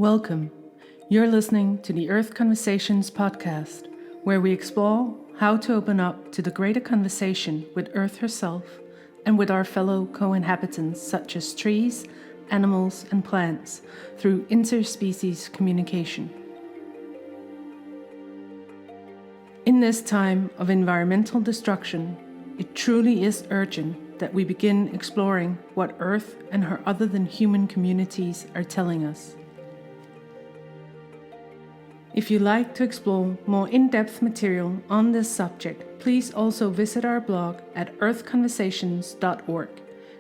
Welcome. You're listening to the Earth Conversations podcast, where we explore how to open up to the greater conversation with Earth herself and with our fellow co-inhabitants such as trees, animals, and plants through interspecies communication. In this time of environmental destruction, it truly is urgent that we begin exploring what Earth and her other than human communities are telling us. If you like to explore more in-depth material on this subject, please also visit our blog at earthconversations.org,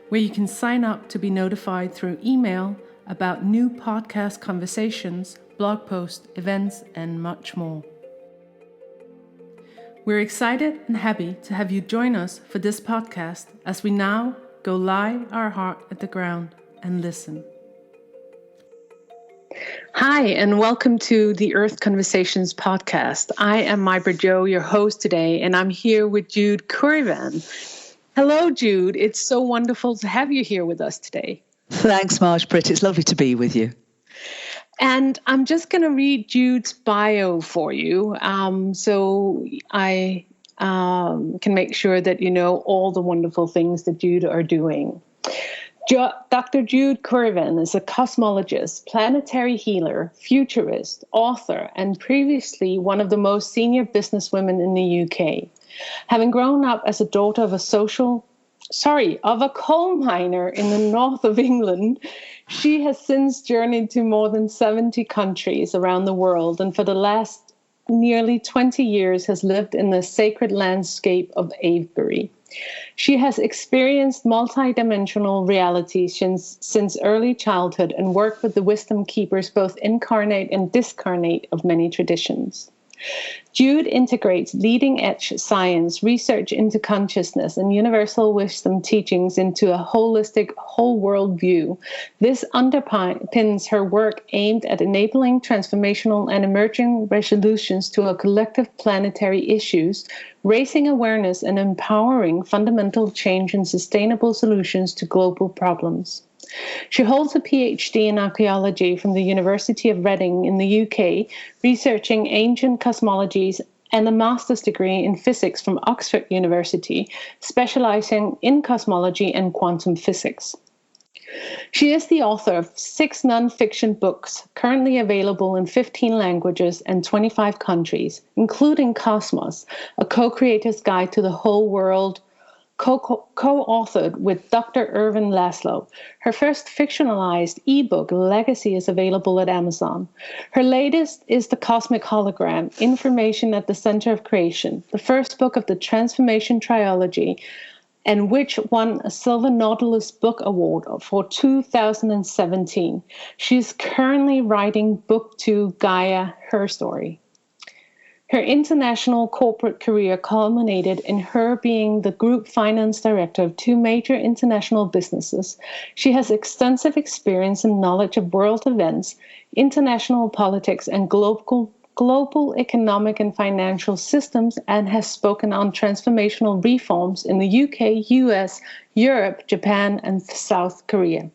where you can sign up to be notified through email about new podcast conversations, blog posts, events, and much more. We're excited and happy to have you join us for this podcast as we now go lie our heart at the ground and listen. Hi, and welcome to the Earth Conversations podcast. I am Mybra Jo, your host today, and I'm here with Jude Currivan. Hello, Jude. It's so wonderful to have you here with us today. Thanks, Marge-Britt. It's lovely to be with you. And I'm just going to read Jude's bio for you, so I can make sure that you know all the wonderful things that Jude are doing. Dr. Jude Currivan is a cosmologist, planetary healer, futurist, author, and previously one of the most senior businesswomen in the UK. Having grown up as a daughter of a coal miner in the north of England, she has since journeyed to more than 70 countries around the world, and for the last nearly 20 years has lived in the sacred landscape of Avebury. She has experienced multidimensional reality since early childhood and worked with the wisdom keepers, both incarnate and discarnate, of many traditions. Jude integrates leading-edge science, research into consciousness, and universal wisdom teachings into a holistic, whole-world view. This underpins her work aimed at enabling transformational and emerging resolutions to a collective planetary issues, raising awareness and empowering fundamental change and sustainable solutions to global problems. She holds a PhD in Archaeology from the University of Reading in the UK, researching ancient cosmologies, and a master's degree in physics from Oxford University, specialising in cosmology and quantum physics. She is the author of 6 non-fiction books, currently available in 15 languages and 25 countries, including Cosmos, a co-creator's guide to the whole world, co-authored with Dr. Irvin Laszlo. Her first fictionalized ebook, Legacy, is available at Amazon. Her latest is The Cosmic Hologram In-formation at the Center of Creation, the first book of the Transformation trilogy, and which won a Silver Nautilus Book Award for 2017. She is currently writing Book 2, Gaia, Her Story. Her international corporate career culminated in her being the group finance director of 2 major international businesses. She has extensive experience and knowledge of world events, international politics, and global economic and financial systems, and has spoken on transformational reforms in the UK, US, Europe, Japan, and South Korea.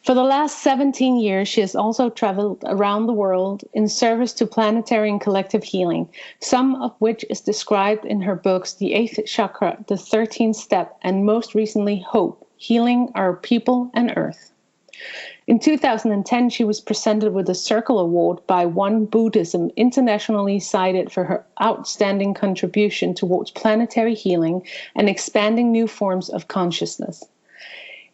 For the last 17 years, she has also traveled around the world in service to planetary and collective healing, some of which is described in her books, The 8th Chakra, The 13th Step, and most recently, Hope, Healing Our People and Earth. In 2010, she was presented with a Circle Award by One Buddhism, internationally cited for her outstanding contribution towards planetary healing and expanding new forms of consciousness.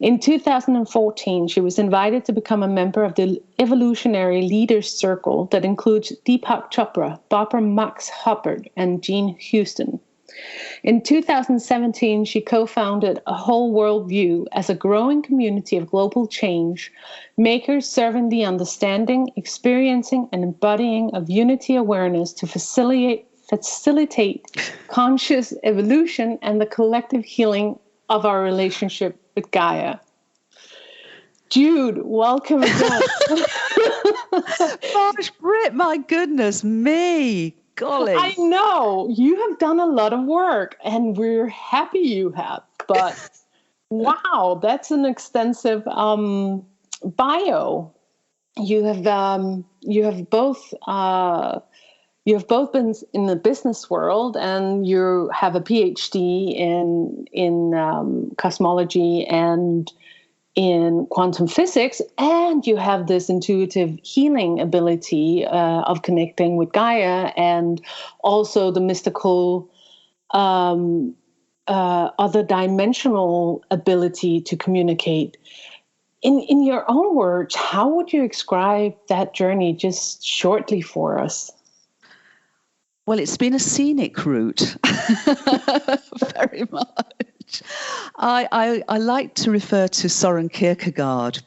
In 2014, she was invited to become a member of the Evolutionary Leaders Circle that includes Deepak Chopra, Barbara Max Hubbard, and Jean Houston. In 2017, she co-founded A Whole World View as a growing community of global change makers serving the understanding, experiencing, and embodying of unity awareness to facilitate conscious evolution and the collective healing of our relationship with Gaia. Jude, welcome again. Marge-Britt, my goodness me. Golly. I know. You have done a lot of work, and we're happy you have. But wow, that's an extensive bio. you have both. You have both been in the business world, and you have a PhD in cosmology and in quantum physics, and you have this intuitive healing ability of connecting with Gaia, and also the mystical, other dimensional ability to communicate. In your own words, how would you describe that journey, just shortly for us? Well, it's been a scenic route, very much. I like to refer to Søren Kierkegaard,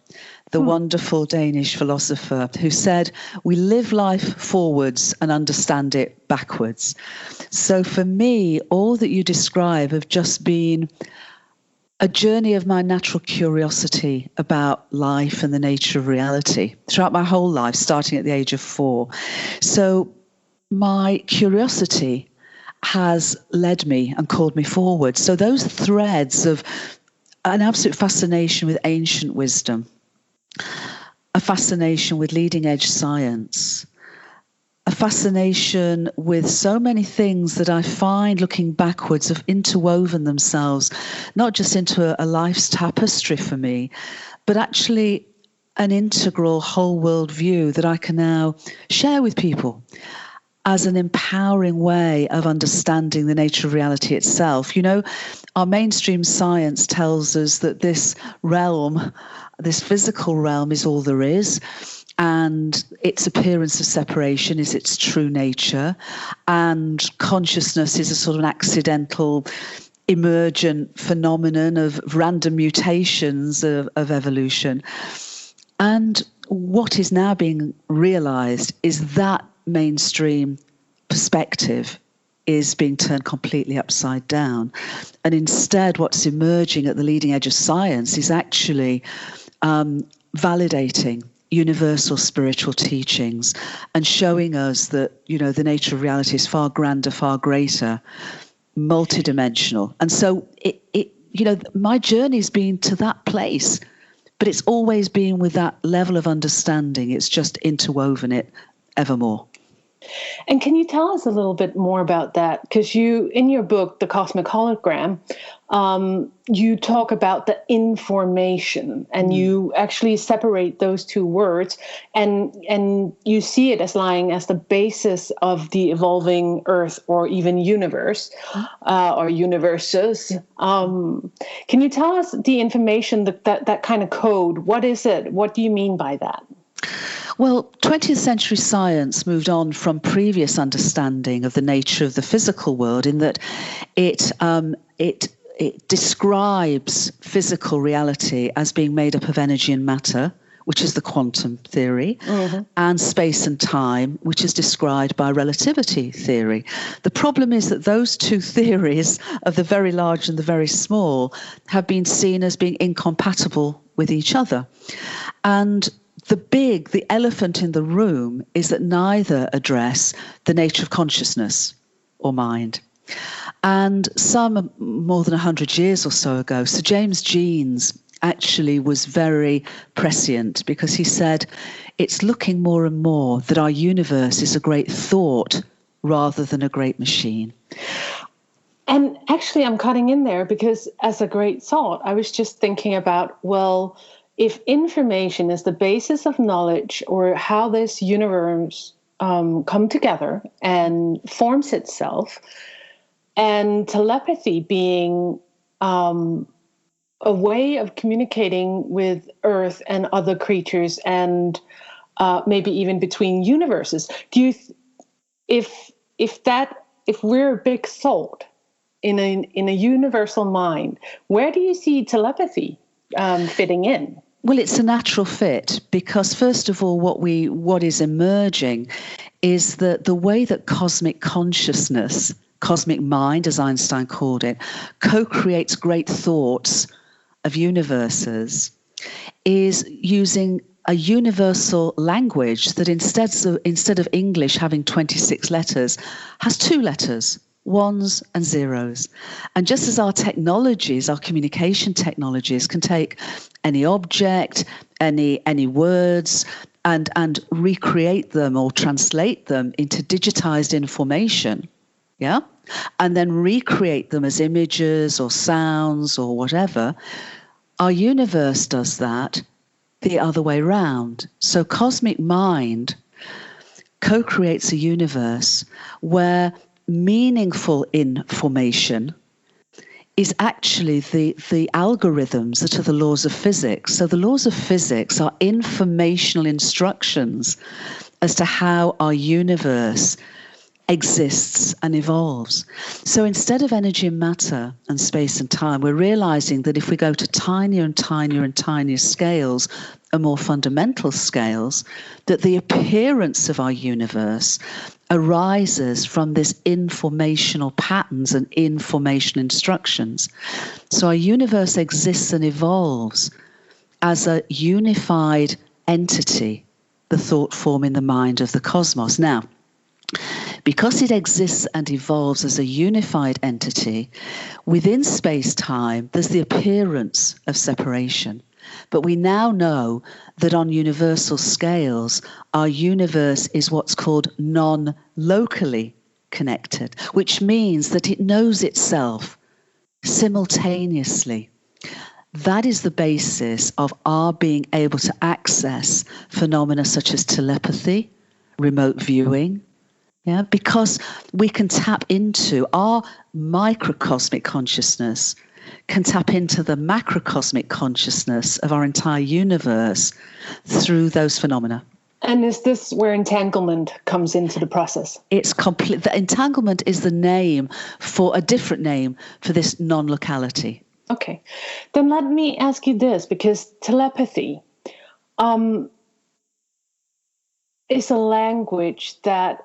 the wonderful Danish philosopher, who said, we live life forwards and understand it backwards. So for me, all that you describe have just been a journey of my natural curiosity about life and the nature of reality throughout my whole life, starting at the age of 4. So my curiosity has led me and called me forward. So those threads of an absolute fascination with ancient wisdom, a fascination with leading edge science, a fascination with so many things that I find looking backwards have interwoven themselves, not just into a life's tapestry for me, but actually an integral whole world view that I can now share with people as an empowering way of understanding the nature of reality itself. You know, our mainstream science tells us that this realm, this physical realm, is all there is, and its appearance of separation is its true nature, and consciousness is a sort of an accidental, emergent phenomenon of random mutations of evolution. And what is now being realized is that mainstream perspective is being turned completely upside down. And instead, what's emerging at the leading edge of science is actually validating universal spiritual teachings and showing us that, you know, the nature of reality is far grander, far greater, multidimensional. And so you know, my journey's been to that place, but it's always been with that level of understanding. It's just interwoven it evermore. And can you tell us a little bit more about that? Because you, in your book, The Cosmic Hologram, you talk about the in-formation, and you actually separate those two words, and you see it as lying as the basis of the evolving Earth, or even universe, or universes. Can you tell us the information, that kind of code? What is it? What do you mean by that? Well, 20th century science moved on from previous understanding of the nature of the physical world, in that it describes physical reality as being made up of energy and matter, which is the quantum theory, and space and time, which is described by relativity theory. The problem is that those two theories of the very large and the very small have been seen as being incompatible with each other. And the elephant in the room is that neither address the nature of consciousness or mind. And some more than 100 years or so ago, Sir James Jeans actually was very prescient, because he said, it's looking more and more that our universe is a great thought rather than a great machine. And actually, I'm cutting in there because, as a great thought, I was just thinking about, well, if information is the basis of knowledge, or how this universe come together and forms itself, and telepathy being a way of communicating with Earth and other creatures, and maybe even between universes, do you, if we're a big thought in a universal mind, where do you see telepathy fitting in? Well, it's a natural fit, because first of all, what is emerging is that the way that cosmic consciousness, cosmic mind, as Einstein called it, co-creates great thoughts of universes, is using a universal language that instead of English having 26 letters, has 2 letters. Ones and zeros. And just as our technologies, our communication technologies, can take any object, any words, and recreate them or translate them into digitized information, yeah, and then recreate them as images or sounds or whatever, our universe does that the other way round. So cosmic mind co-creates a universe where meaningful information is actually the algorithms that are the laws of physics. So the laws of physics are informational instructions as to how our universe exists and evolves. So instead of energy and matter and space and time, we're realizing that if we go to tinier and tinier and tinier scales, and more fundamental scales, that the appearance of our universe arises from this informational patterns and information instructions. So our universe exists and evolves as a unified entity, the thought form in the mind of the cosmos. Now, because it exists and evolves as a unified entity, within space-time, there's the appearance of separation. But we now know that on universal scales, our universe is what's called non-locally connected, which means that it knows itself simultaneously. That is the basis of our being able to access phenomena such as telepathy, remote viewing, yeah, because we can tap into our microcosmic consciousness, can tap into the macrocosmic consciousness of our entire universe through those phenomena. And is this where entanglement comes into the process? It's complete. The entanglement is the name for a different name for this non-locality. Okay. Then let me ask you this, because telepathy is a language that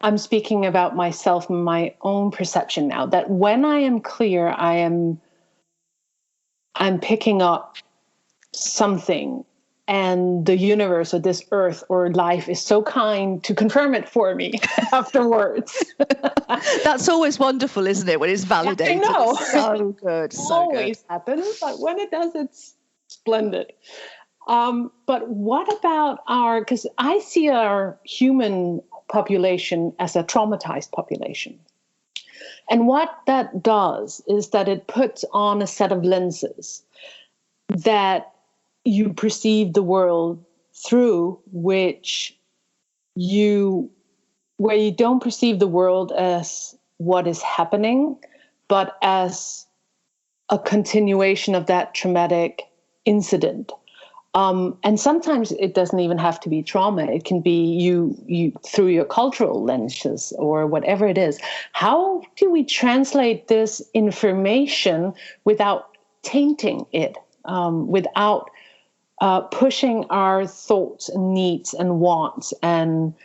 I'm speaking about myself and my own perception now, that when I am clear, I'm picking up something, and the universe or this earth or life is so kind to confirm it for me afterwards. That's always wonderful, isn't it, when it's validated? I know. It's so good. So always good. Happens, but when it does, it's splendid. But what about because I see our human population as a traumatized population. And what that does is that it puts on a set of lenses that you perceive the world through, where you don't perceive the world as what is happening, but as a continuation of that traumatic incident. And sometimes it doesn't even have to be trauma. It can be you through your cultural lenses or whatever it is. How do we translate this information without tainting it, without pushing our thoughts and needs and wants and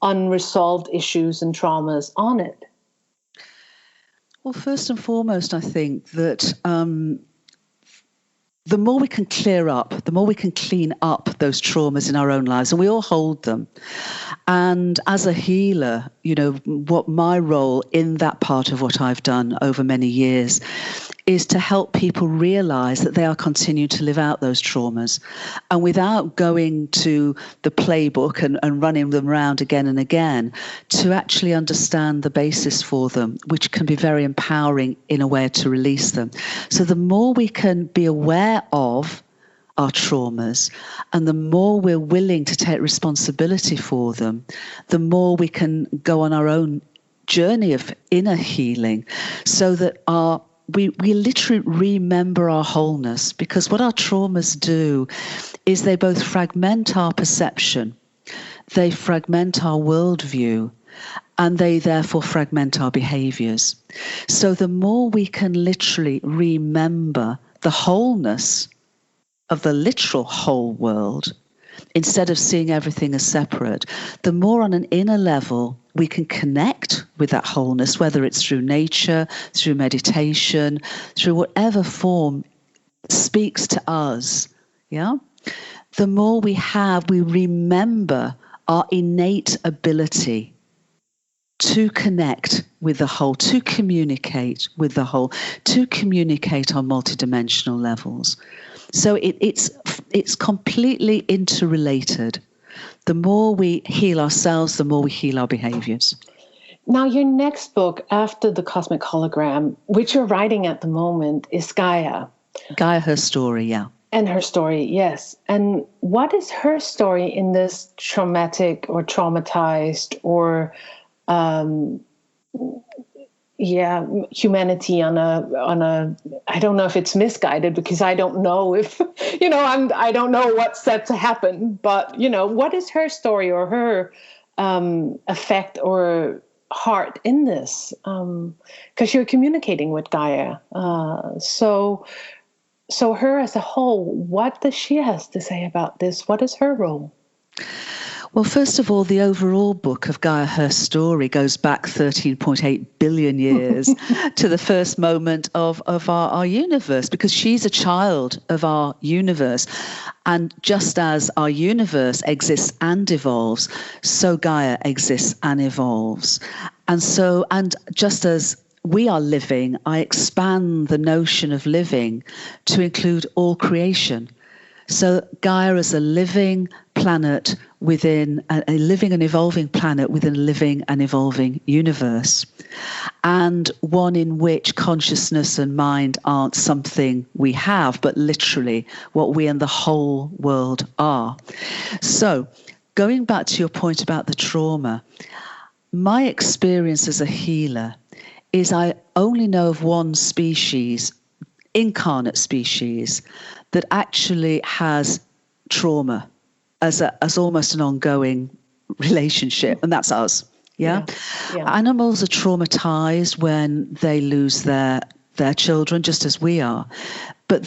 unresolved issues and traumas on it? Well, first and foremost, I think that the more we can clear up, the more we can clean up those traumas in our own lives, and we all hold them. And as a healer, what my role in that part of what I've done over many years is to help people realize that they are continuing to live out those traumas. And without going to the playbook and running them around again and again, to actually understand the basis for them, which can be very empowering in a way to release them. So the more we can be aware of our traumas and the more we're willing to take responsibility for them, the more we can go on our own journey of inner healing, so that we literally remember our wholeness. Because what our traumas do is they both fragment our perception, they fragment our worldview, and they therefore fragment our behaviors. So the more we can literally remember the wholeness of the literal whole world, instead of seeing everything as separate, the more on an inner level we can connect with that wholeness, whether it's through nature, through meditation, through whatever form speaks to us, yeah? The more we remember our innate ability to connect with the whole, to communicate with the whole, to communicate on multidimensional levels. So it's completely interrelated. The more we heal ourselves, the more we heal our behaviors. Now, your next book after the Cosmic Hologram, which you're writing at the moment, is Gaia. Gaia, her story, yeah. And her story, yes. And what is her story in this traumatic or traumatized or, humanity on a, I don't know if it's misguided, because I don't know if, I don't know what's set to happen, but, what is her story or her effect or heart in this? Because you're communicating with Gaia. So her as a whole, what does she have to say about this? What is her role? Well, first of all, the overall book of Gaia, her story, goes back 13.8 billion years to the first moment of our universe, because she's a child of our universe. And just as our universe exists and evolves, so Gaia exists and evolves. And just as we are living, I expand the notion of living to include all creation. So Gaia is a living planet within a living and evolving planet within a living and evolving universe, and one in which consciousness and mind aren't something we have, but literally what we and the whole world are. So going back to your point about the trauma, my experience as a healer is I only know of one species, incarnate species, that actually has trauma as almost an ongoing relationship, and that's us. Yeah? Animals are traumatized when they lose their children, just as we are. But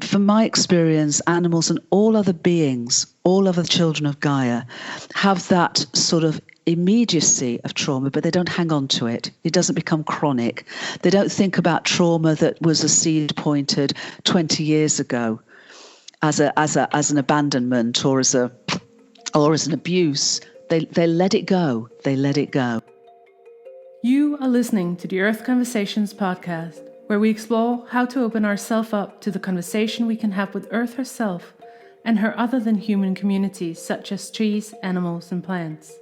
from my experience, animals and all other beings, all other children of Gaia, have that sort of immediacy of trauma, but they don't hang on to it. It doesn't become chronic. They don't think about trauma that was a seed pointed 20 years ago as an abandonment or as an abuse. They let it go. They let it go. You are listening to the Earth Conversations podcast, where we explore how to open ourselves up to the conversation we can have with Earth herself and her other than human communities, such as trees, animals, and plants.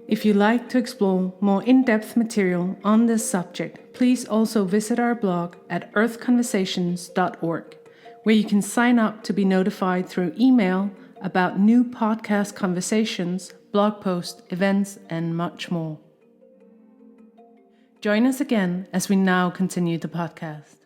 If you like to explore more in-depth material on this subject, please also visit our blog at earthconversations.org, where you can sign up to be notified through email about new podcast conversations, blog posts, events, and much more. Join us again as we now continue the podcast.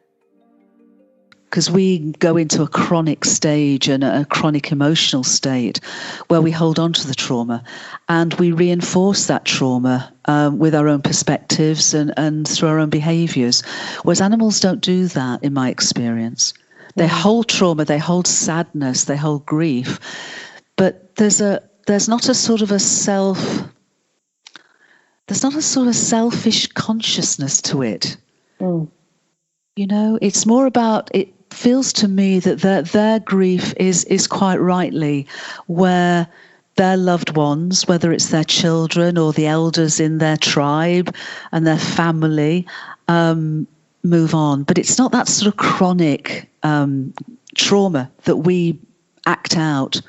Because we go into a chronic stage and a chronic emotional state where we hold on to the trauma and we reinforce that trauma with our own perspectives and through our own behaviors. Whereas animals don't do that, in my experience. They hold trauma, they hold sadness, they hold grief, but there's not a sort of selfish consciousness to it. It's more about, it feels to me that their grief is quite rightly where their loved ones, whether it's their children or the elders in their tribe and their family, move on. But it's not that sort of chronic trauma that we act out,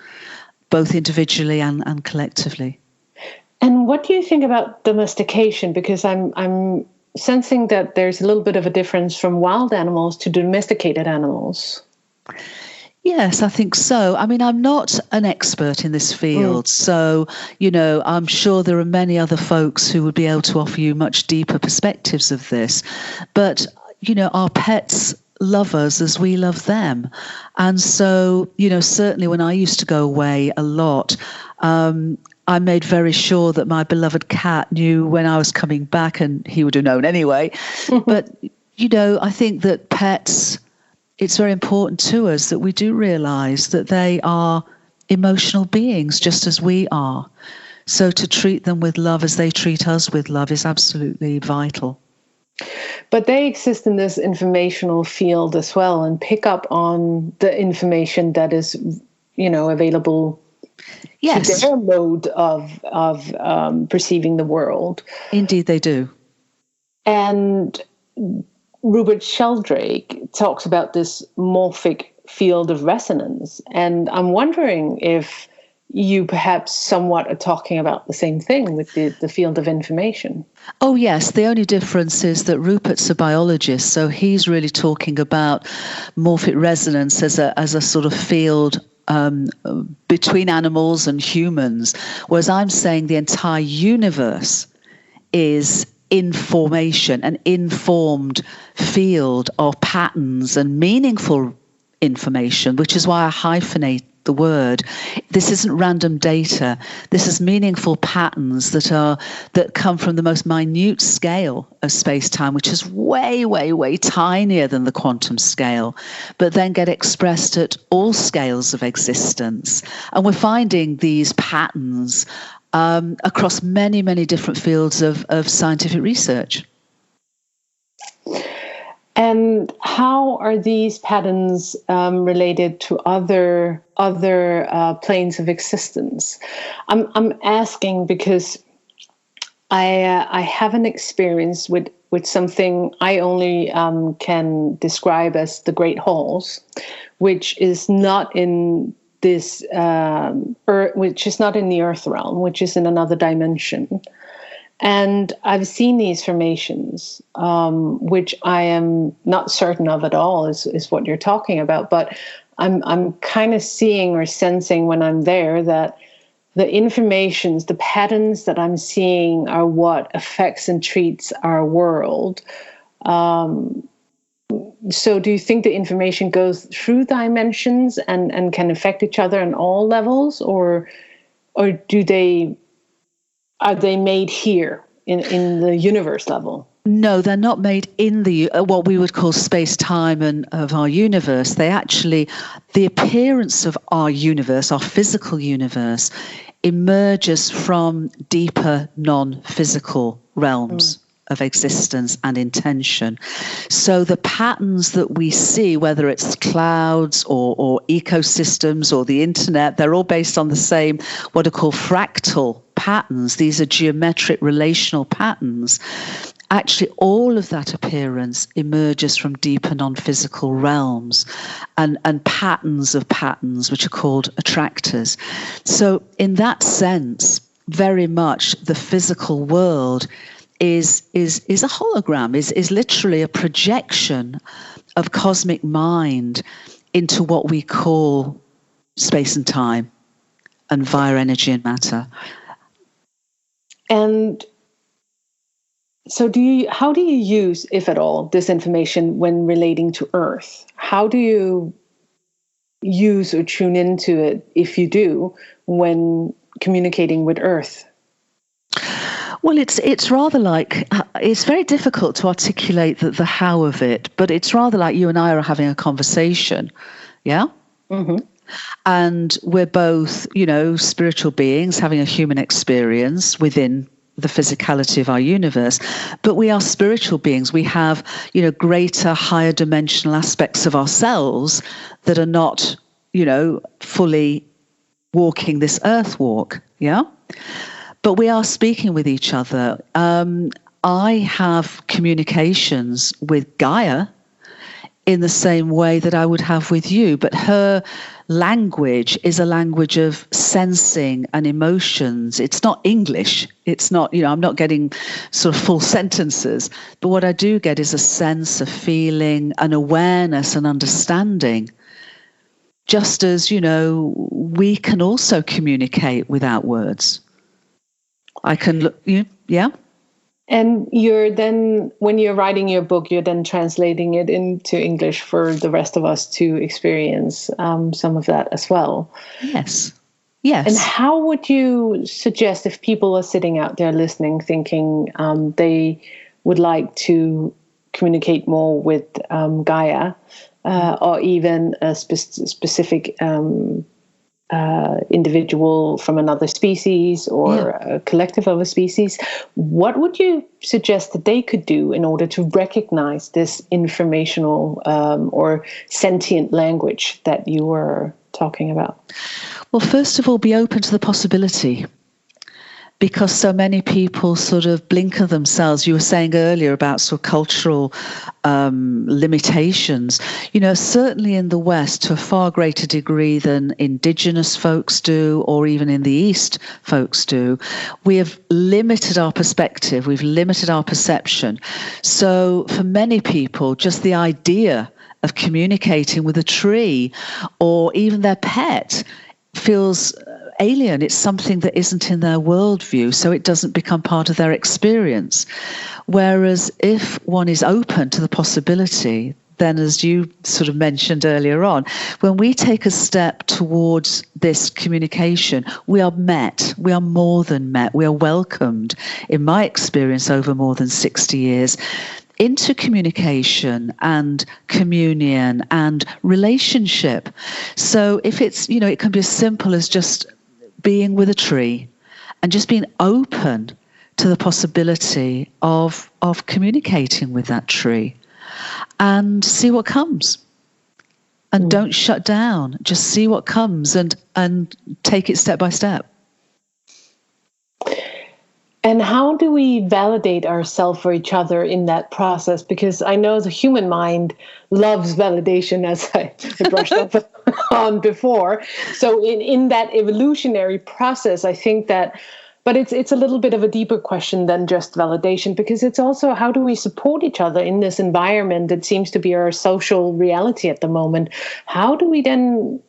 both individually and collectively. And what do you think about domestication? Because I'm sensing that there's a little bit of a difference from wild animals to domesticated animals. Yes, I think so. I mean, I'm not an expert in this field, so, I'm sure there are many other folks who would be able to offer you much deeper perspectives of this. But, our pets love us as we love them. And so, certainly when I used to go away a lot, I made very sure that my beloved cat knew when I was coming back, and he would have known anyway. But, I think that pets, it's very important to us that we do realize that they are emotional beings just as we are. So to treat them with love as they treat us with love is absolutely vital. But they exist in this informational field as well and pick up on the information that is, available. Yes. To their mode of perceiving the world. Indeed, they do. And Rupert Sheldrake talks about this morphic field of resonance. And I'm wondering if you perhaps somewhat are talking about the same thing with the field of information. Oh, yes. The only difference is that Rupert's a biologist, so he's really talking about morphic resonance as a sort of field between animals and humans, whereas I'm saying the entire universe is information, an informed field of patterns and meaningful information, which is why I hyphenate the word. This isn't random data. This is meaningful patterns that come from the most minute scale of space-time, which is way, way, way tinier than the quantum scale, but then get expressed at all scales of existence. And we're finding these patterns across many, many different fields of scientific research. And how are these patterns related to other planes of existence? I'm asking because I have an experience with something I only can describe as the Great Halls, which is not in this which is not in the Earth realm, which is in another dimension. And I've seen these formations, which I am not certain of at all is what you're talking about. But I'm kind of seeing or sensing when I'm there that the informations, the patterns that I'm seeing are what affects and treats our world. So do you think the information goes through dimensions and can affect each other on all levels, or are they made here in the universe level? No, they're not made in the what we would call space-time and of our universe. They actually, the appearance of our universe, our physical universe, emerges from deeper non-physical realms of existence and intention. So the patterns that we see, whether it's clouds or ecosystems or the internet, they're all based on the same what are called fractal patterns. These are geometric relational patterns. Actually, all of that appearance emerges from deeper non-physical realms and patterns of patterns, which are called attractors. So in that sense, very much the physical world is a hologram, is literally a projection of cosmic mind into what we call space and time and via energy and matter. And so how do you use, if at all, this information when relating to Earth? How do you use or tune into it, if you do, when communicating with Earth? Well, it's rather like, it's very difficult to articulate the how of it, but it's rather like you and I are having a conversation, yeah? Mm-hmm. And we're both, spiritual beings having a human experience within the physicality of our universe, but we are spiritual beings. We have, greater, higher dimensional aspects of ourselves that are not, fully walking this earth walk, yeah? But we are speaking with each other. I have communications with Gaia in the same way that I would have with you, but her language is a language of sensing and emotions. It's not English. It's not, I'm not getting sort of full sentences, but what I do get is a sense of feeling, an awareness, and understanding. Just as, we can also communicate without words. I can look, yeah. And you're then, when you're writing your book, you're then translating it into English for the rest of us to experience some of that as well. Yes. Yes. And how would you suggest, if people are sitting out there listening, thinking they would like to communicate more with Gaia, or even a specific individual from another species or a collective of a species, what would you suggest that they could do in order to recognize this informational or sentient language that you were talking about? Well, first of all, be open to the possibility because so many people sort of blinker themselves. You were saying earlier about sort of cultural limitations. Certainly in the West, to a far greater degree than indigenous folks do, or even in the East folks do, we have limited our perspective, we've limited our perception. So for many people, just the idea of communicating with a tree or even their pet feels alien. It's something that isn't in their worldview, so it doesn't become part of their experience. Whereas if one is open to the possibility, then as you sort of mentioned earlier on, when we take a step towards this communication, we are met, we are more than met, we are welcomed, in my experience over more than 60 years, into communication and communion and relationship. So if it's, it can be as simple as just being with a tree and just being open to the possibility of communicating with that tree and see what comes. And don't shut down, just see what comes and take it step by step. And how do we validate ourselves for each other in that process? Because I know the human mind loves validation, as I brushed up on before. So in that evolutionary process, I think that, but it's a little bit of a deeper question than just validation, because it's also how do we support each other in this environment that seems to be our social reality at the moment? How do we then,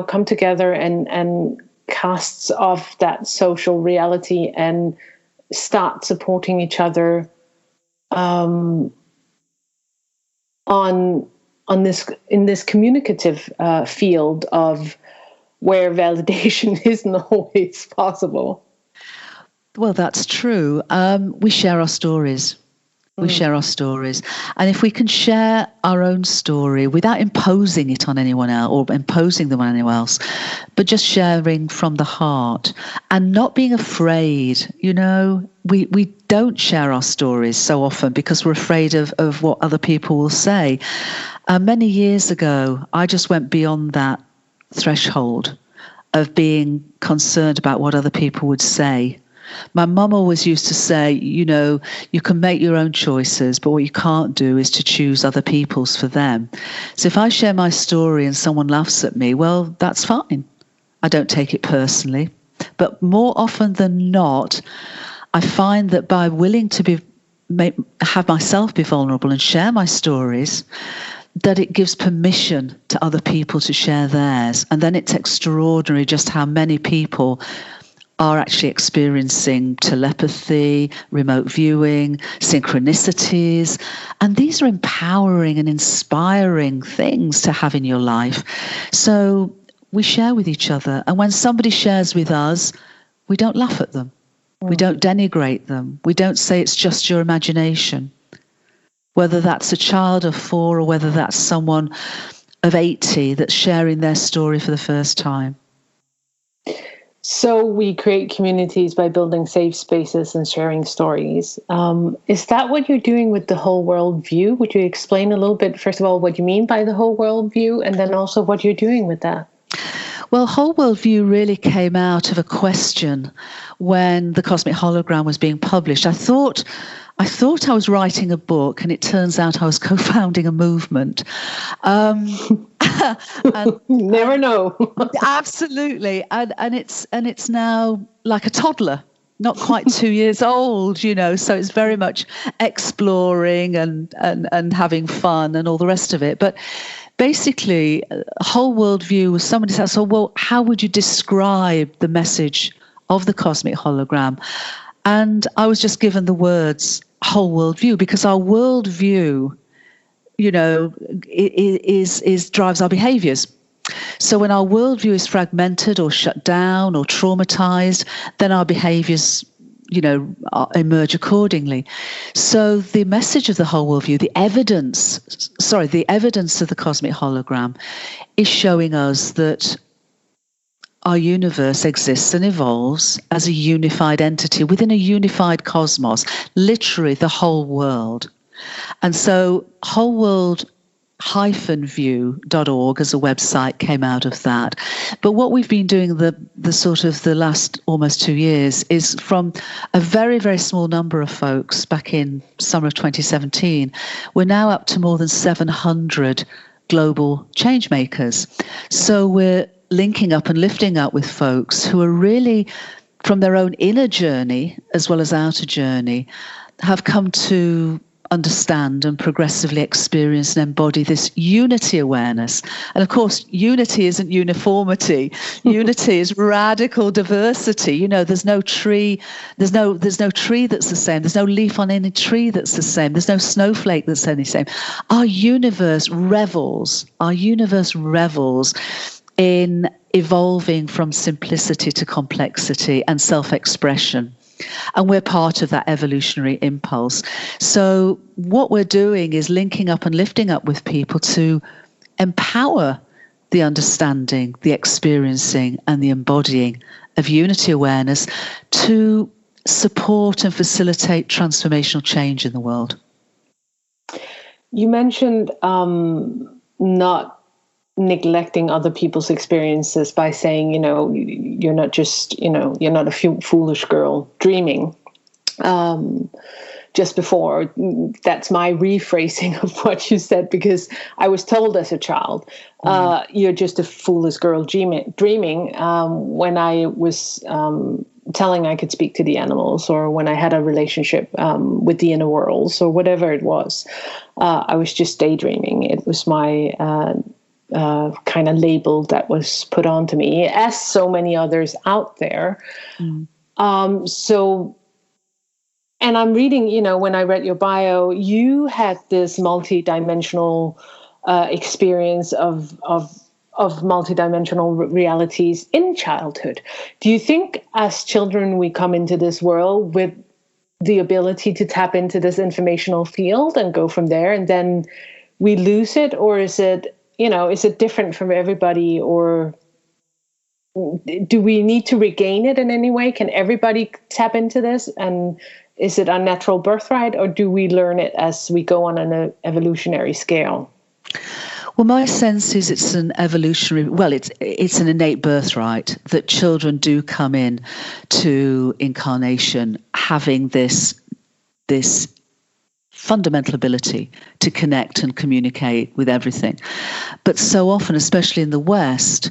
come together and casts off that social reality and start supporting each other on this in this communicative field of where validation isn't always possible? Well, that's true. We share our stories. We share our stories. And if we can share our own story without imposing it on anyone else or imposing them on anyone else, but just sharing from the heart and not being afraid, we don't share our stories so often because we're afraid of what other people will say. Many years ago, I just went beyond that threshold of being concerned about what other people would say. My mum always used to say, you can make your own choices, but what you can't do is to choose other people's for them. So if I share my story and someone laughs at me, well, that's fine. I don't take it personally. But more often than not, I find that by willing to have myself be vulnerable and share my stories, that it gives permission to other people to share theirs. And then it's extraordinary just how many people are actually experiencing telepathy, remote viewing, synchronicities. And these are empowering and inspiring things to have in your life. So we share with each other. And when somebody shares with us, we don't laugh at them. We don't denigrate them. We don't say it's just your imagination. Whether that's a child of 4 or whether that's someone of 80 that's sharing their story for the first time. So we create communities by building safe spaces and sharing stories. Is that what you're doing with the whole world view? Would you explain a little bit, first of all, what you mean by the whole world view, and then also what you're doing with that? Well, whole world view really came out of a question when the Cosmic Hologram was being published. I thought I was writing a book, and it turns out I was co-founding a movement. And, never know. Absolutely, and it's now like a toddler, not quite 2 years old, So it's very much exploring and having fun and all the rest of it. But basically, whole world view was somebody said, "So, well, how would you describe the message of the Cosmic Hologram?" And I was just given the words whole world view, because our world view, is drives our behaviors. So when our worldview is fragmented or shut down or traumatized, then our behaviors, emerge accordingly. So the message of the whole worldview, the evidence of the Cosmic Hologram is showing us that our universe exists and evolves as a unified entity within a unified cosmos, literally the whole world. And so whole world cosmic-view.org as a website came out of that. But what we've been doing the sort of the last almost 2 years is from a very, very small number of folks back in summer of 2017, we're now up to more than 700 global change makers. So we're linking up and lifting up with folks who are really, from their own inner journey as well as outer journey, have come to understand and progressively experience and embody this unity awareness. And of course, unity isn't uniformity. Unity is radical diversity. You know, there's no tree that's the same. There's no leaf on any tree that's the same. There's no snowflake that's any same. Our universe revels in evolving from simplicity to complexity and self-expression. And we're part of that evolutionary impulse. So what we're doing is linking up and lifting up with people to empower the understanding, the experiencing, and the embodying of unity awareness to support and facilitate transformational change in the world. You mentioned not neglecting other people's experiences by saying, you're not just, you're not a foolish girl dreaming. Just before, that's my rephrasing of what you said, because I was told as a child, you're just a foolish girl dreaming when I was telling I could speak to the animals, or when I had a relationship with the inner worlds, or whatever it was. I was just daydreaming. It was my kind of label that was put onto me, as so many others out there. And I'm reading, when I read your bio, you had this multi-dimensional experience of multi-dimensional realities in childhood. Do you think as children we come into this world with the ability to tap into this informational field and go from there, and then we lose it? Or is it, is it different from everybody? Or do we need to regain it in any way? Can everybody tap into this? And is it a natural birthright, or do we learn it as we go on an evolutionary scale? Well, my sense is it's an it's an innate birthright that children do come in to incarnation having this fundamental ability to connect and communicate with everything. But so often, especially in the West,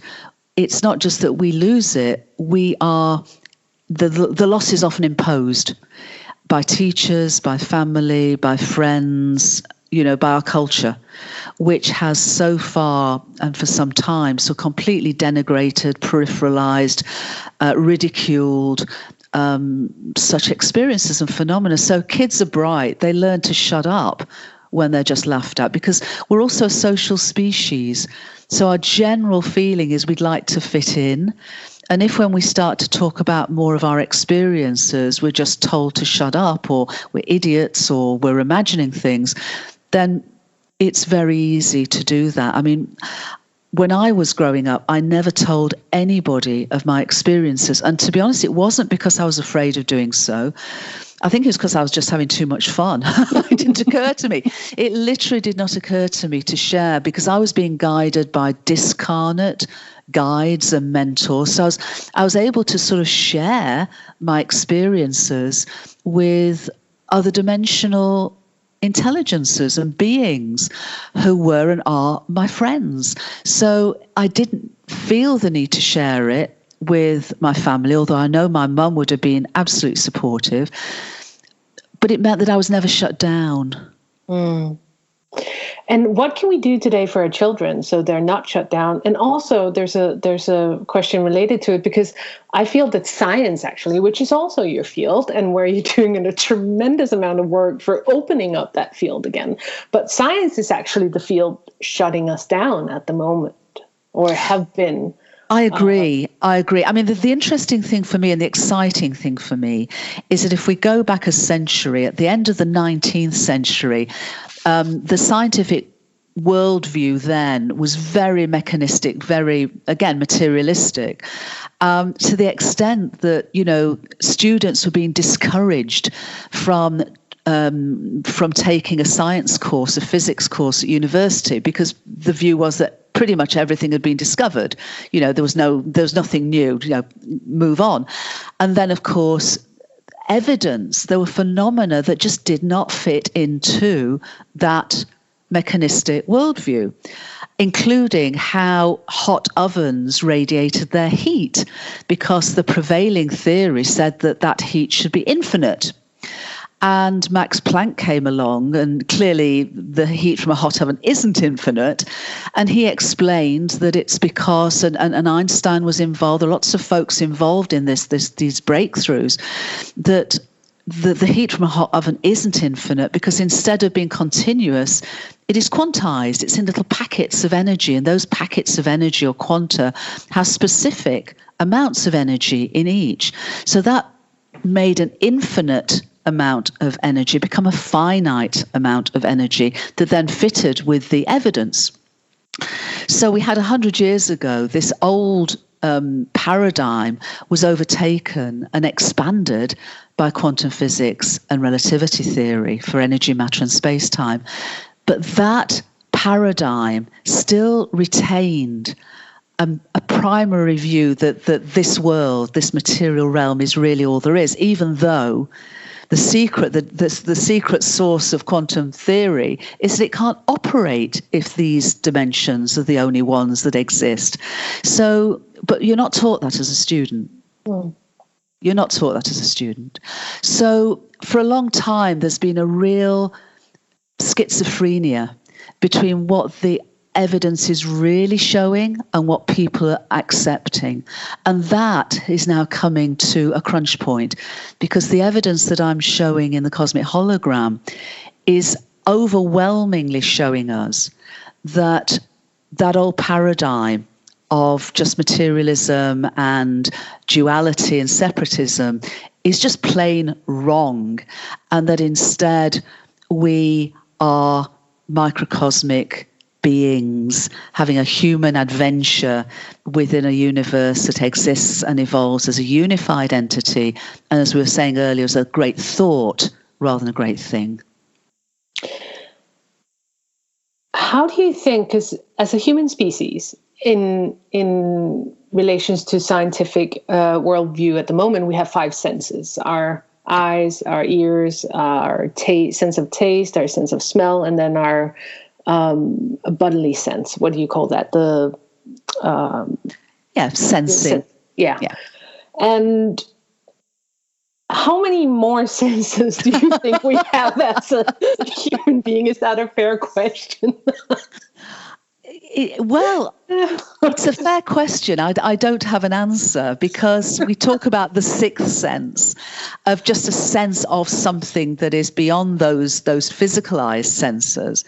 it's not just that we lose it, the loss is often imposed by teachers, by family, by friends, by our culture, which has so far and for some time so completely denigrated, peripheralized, ridiculed such experiences and phenomena. So kids are bright. They learn to shut up when they're just laughed at, because we're also a social species. So our general feeling is we'd like to fit in. And if when we start to talk about more of our experiences, we're just told to shut up, or we're idiots, or we're imagining things, then it's very easy to do that. I mean, when I was growing up, I never told anybody of my experiences. And to be honest, it wasn't because I was afraid of doing so. I think it was because I was just having too much fun. It didn't occur to me. It literally did not occur to me to share, because I was being guided by discarnate guides and mentors. So I was able to sort of share my experiences with other dimensional intelligences and beings who were and are my friends. So I didn't feel the need to share it with my family, although I know my mum would have been absolutely supportive. But it meant that I was never shut down. And what can we do today for our children so they're not shut down? And also there's a question related to it, because I feel that science actually, which is also your field and where you're doing a tremendous amount of work for opening up that field again, but science is actually the field shutting us down at the moment, or have been. I agree. I mean, the interesting thing for me and the exciting thing for me is that if we go back a century, at the end of the 19th century, the scientific worldview then was very mechanistic, very, again, materialistic, to the extent that, students were being discouraged from from taking a science course, a physics course at university, because the view was that pretty much everything had been discovered. There was nothing new. Move on. And then, of course, there were phenomena that just did not fit into that mechanistic worldview, including how hot ovens radiated their heat, because the prevailing theory said that heat should be infinite. And Max Planck came along, and clearly the heat from a hot oven isn't infinite. And he explained that it's because, and Einstein was involved, there are lots of folks involved in these breakthroughs, that the heat from a hot oven isn't infinite, because instead of being continuous, it is quantized. It's in little packets of energy, and those packets of energy, or quanta, have specific amounts of energy in each. So that made an infinite amount of energy become a finite amount of energy that then fitted with the evidence. So we had 100 years ago, this old paradigm was overtaken and expanded by quantum physics and relativity theory for energy, matter, and space-time. But that paradigm still retained a primary view that this world, this material realm, is really all there is, even though the secret source of quantum theory is that it can't operate if these dimensions are the only ones that exist. So, but you're not taught that as a student. Mm. You're not taught that as a student. So for a long time, there's been a real schizophrenia between what the evidence is really showing and what people are accepting. And that is now coming to a crunch point, because the evidence that I'm showing in the Cosmic Hologram is overwhelmingly showing us that old paradigm of just materialism and duality and separatism is just plain wrong, and that instead we are microcosmic beings having a human adventure within a universe that exists and evolves as a unified entity, and as we were saying earlier, as a great thought rather than a great thing. How do you think, as a human species, in relations to scientific worldview at the moment, we have 5 senses: our eyes, our ears, our sense of taste, our sense of smell, and then our bodily sense. What do you call that? Sensing. Yeah. And how many more senses do you think we have as a human being? Is that a fair question? Well, it's a fair question. I don't have an answer, because we talk about the 6th sense, of just a sense of something that is beyond those physicalized senses.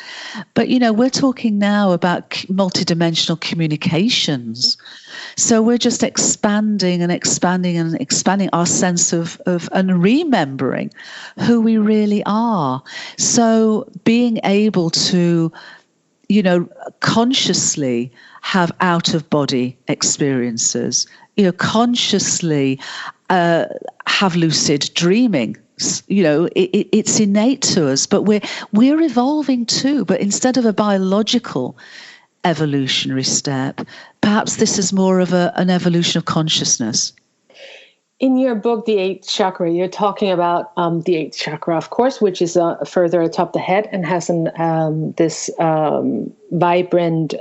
But, we're talking now about multidimensional communications. So we're just expanding and expanding and expanding our sense of and remembering who we really are. So being able to consciously have out-of-body experiences, consciously have lucid dreaming. It's innate to us, but we're evolving too. But instead of a biological evolutionary step, perhaps this is more of an evolution of consciousness. In your book, The Eighth Chakra, you're talking about the eighth chakra, of course, which is further atop the head and has this vibrant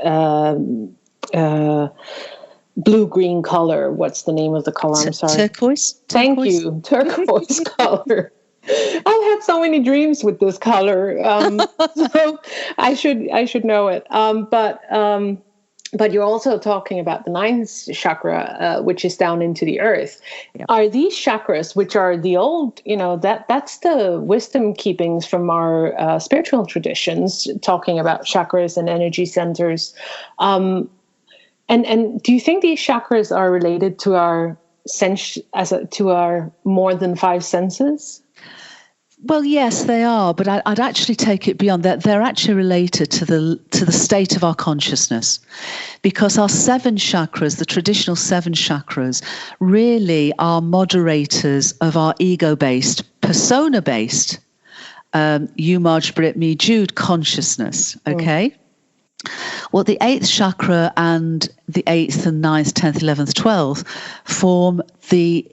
blue-green color. What's the name of the color? I'm sorry. Turquoise? Thank you. Turquoise color. I've had so many dreams with this color, so I should know it. But you're also talking about the ninth chakra, which is down into the earth. Yeah. Are these chakras, which are the old, that's the wisdom keepings from our spiritual traditions, talking about chakras and energy centers. And do you think these chakras are related to our to our more than 5 senses? Well, yes, they are, but I'd actually take it beyond that. They're actually related to the state of our consciousness, because our 7 chakras, the traditional 7 chakras, really are moderators of our ego-based, persona-based you, Marge, Britt, me, Jude, consciousness. Okay. Well, the 8th chakra and the 8th and 9th, 10th, 11th, 12th form the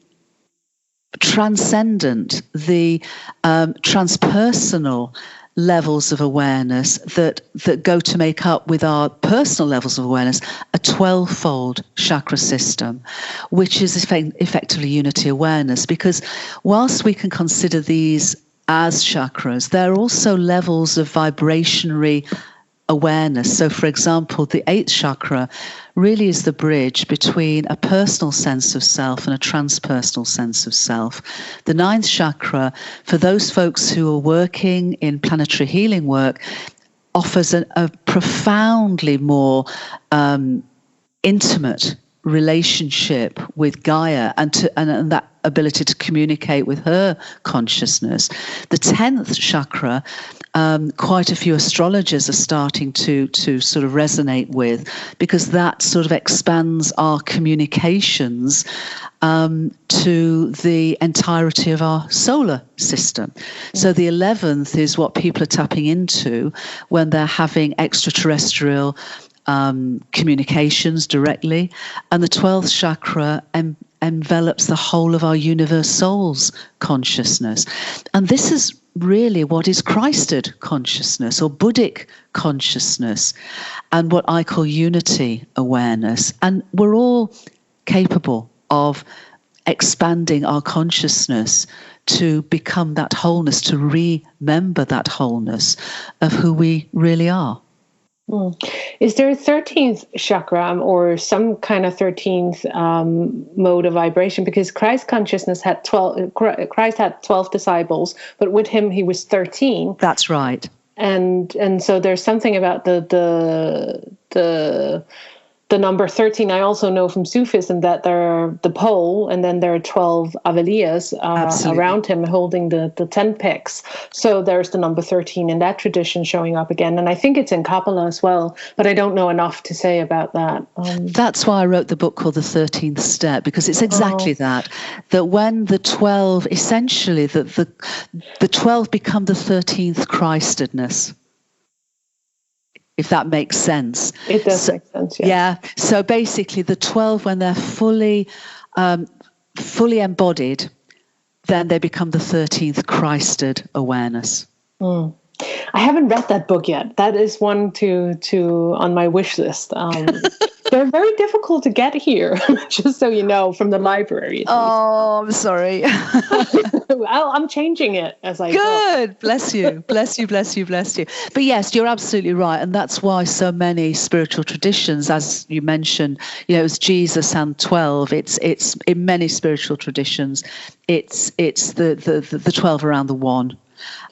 transcendent, the transpersonal levels of awareness that go to make up with our personal levels of awareness a 12-fold chakra system, which is effectively unity awareness. Because whilst we can consider these as chakras, they're also levels of vibrationary awareness. So, for example, the 8th chakra really is the bridge between a personal sense of self and a transpersonal sense of self. The 9th chakra, for those folks who are working in planetary healing work, offers a profoundly more intimate relationship with Gaia and that ability to communicate with her consciousness. The 10th chakra, quite a few astrologers are starting to sort of resonate with, because that sort of expands our communications to the entirety of our solar system. So the 11th is what people are tapping into when they're having extraterrestrial communications directly, and the 12th chakra envelops the whole of our universe soul's consciousness. And this is really what is Christed consciousness or Buddhic consciousness, and what I call unity awareness. And we're all capable of expanding our consciousness to become that wholeness, to remember that wholeness of who we really are. Is there a 13th chakra or some kind of 13th mode of vibration? Because Christ consciousness had 12. Christ had 12 disciples, but with him he was 13. That's right. And so there's something about the number 13. I also know from Sufism that there are the pole, and then there are 12 Avaliyas around him holding the 10 picks. So there's the number 13 in that tradition showing up again. And I think it's in Kabbalah as well, but I don't know enough to say about that. That's why I wrote the book called The 13th Step, because it's exactly that when the 12, essentially, the 12 become the 13th Christedness. If that makes sense. It does make sense, yeah. Yeah. So basically the 12, when they're fully embodied, then they become the 13th Christed awareness. I haven't read that book yet. That is one to on my wish list. They're very difficult to get here, just so you know, from the library. Oh, I'm sorry. Well, I'm changing it as I go. Good. Bless you. Bless you, bless you, bless you. But yes, you're absolutely right. And that's why so many spiritual traditions, as you mentioned, it's Jesus and 12. It's in many spiritual traditions, it's the 12 around the one.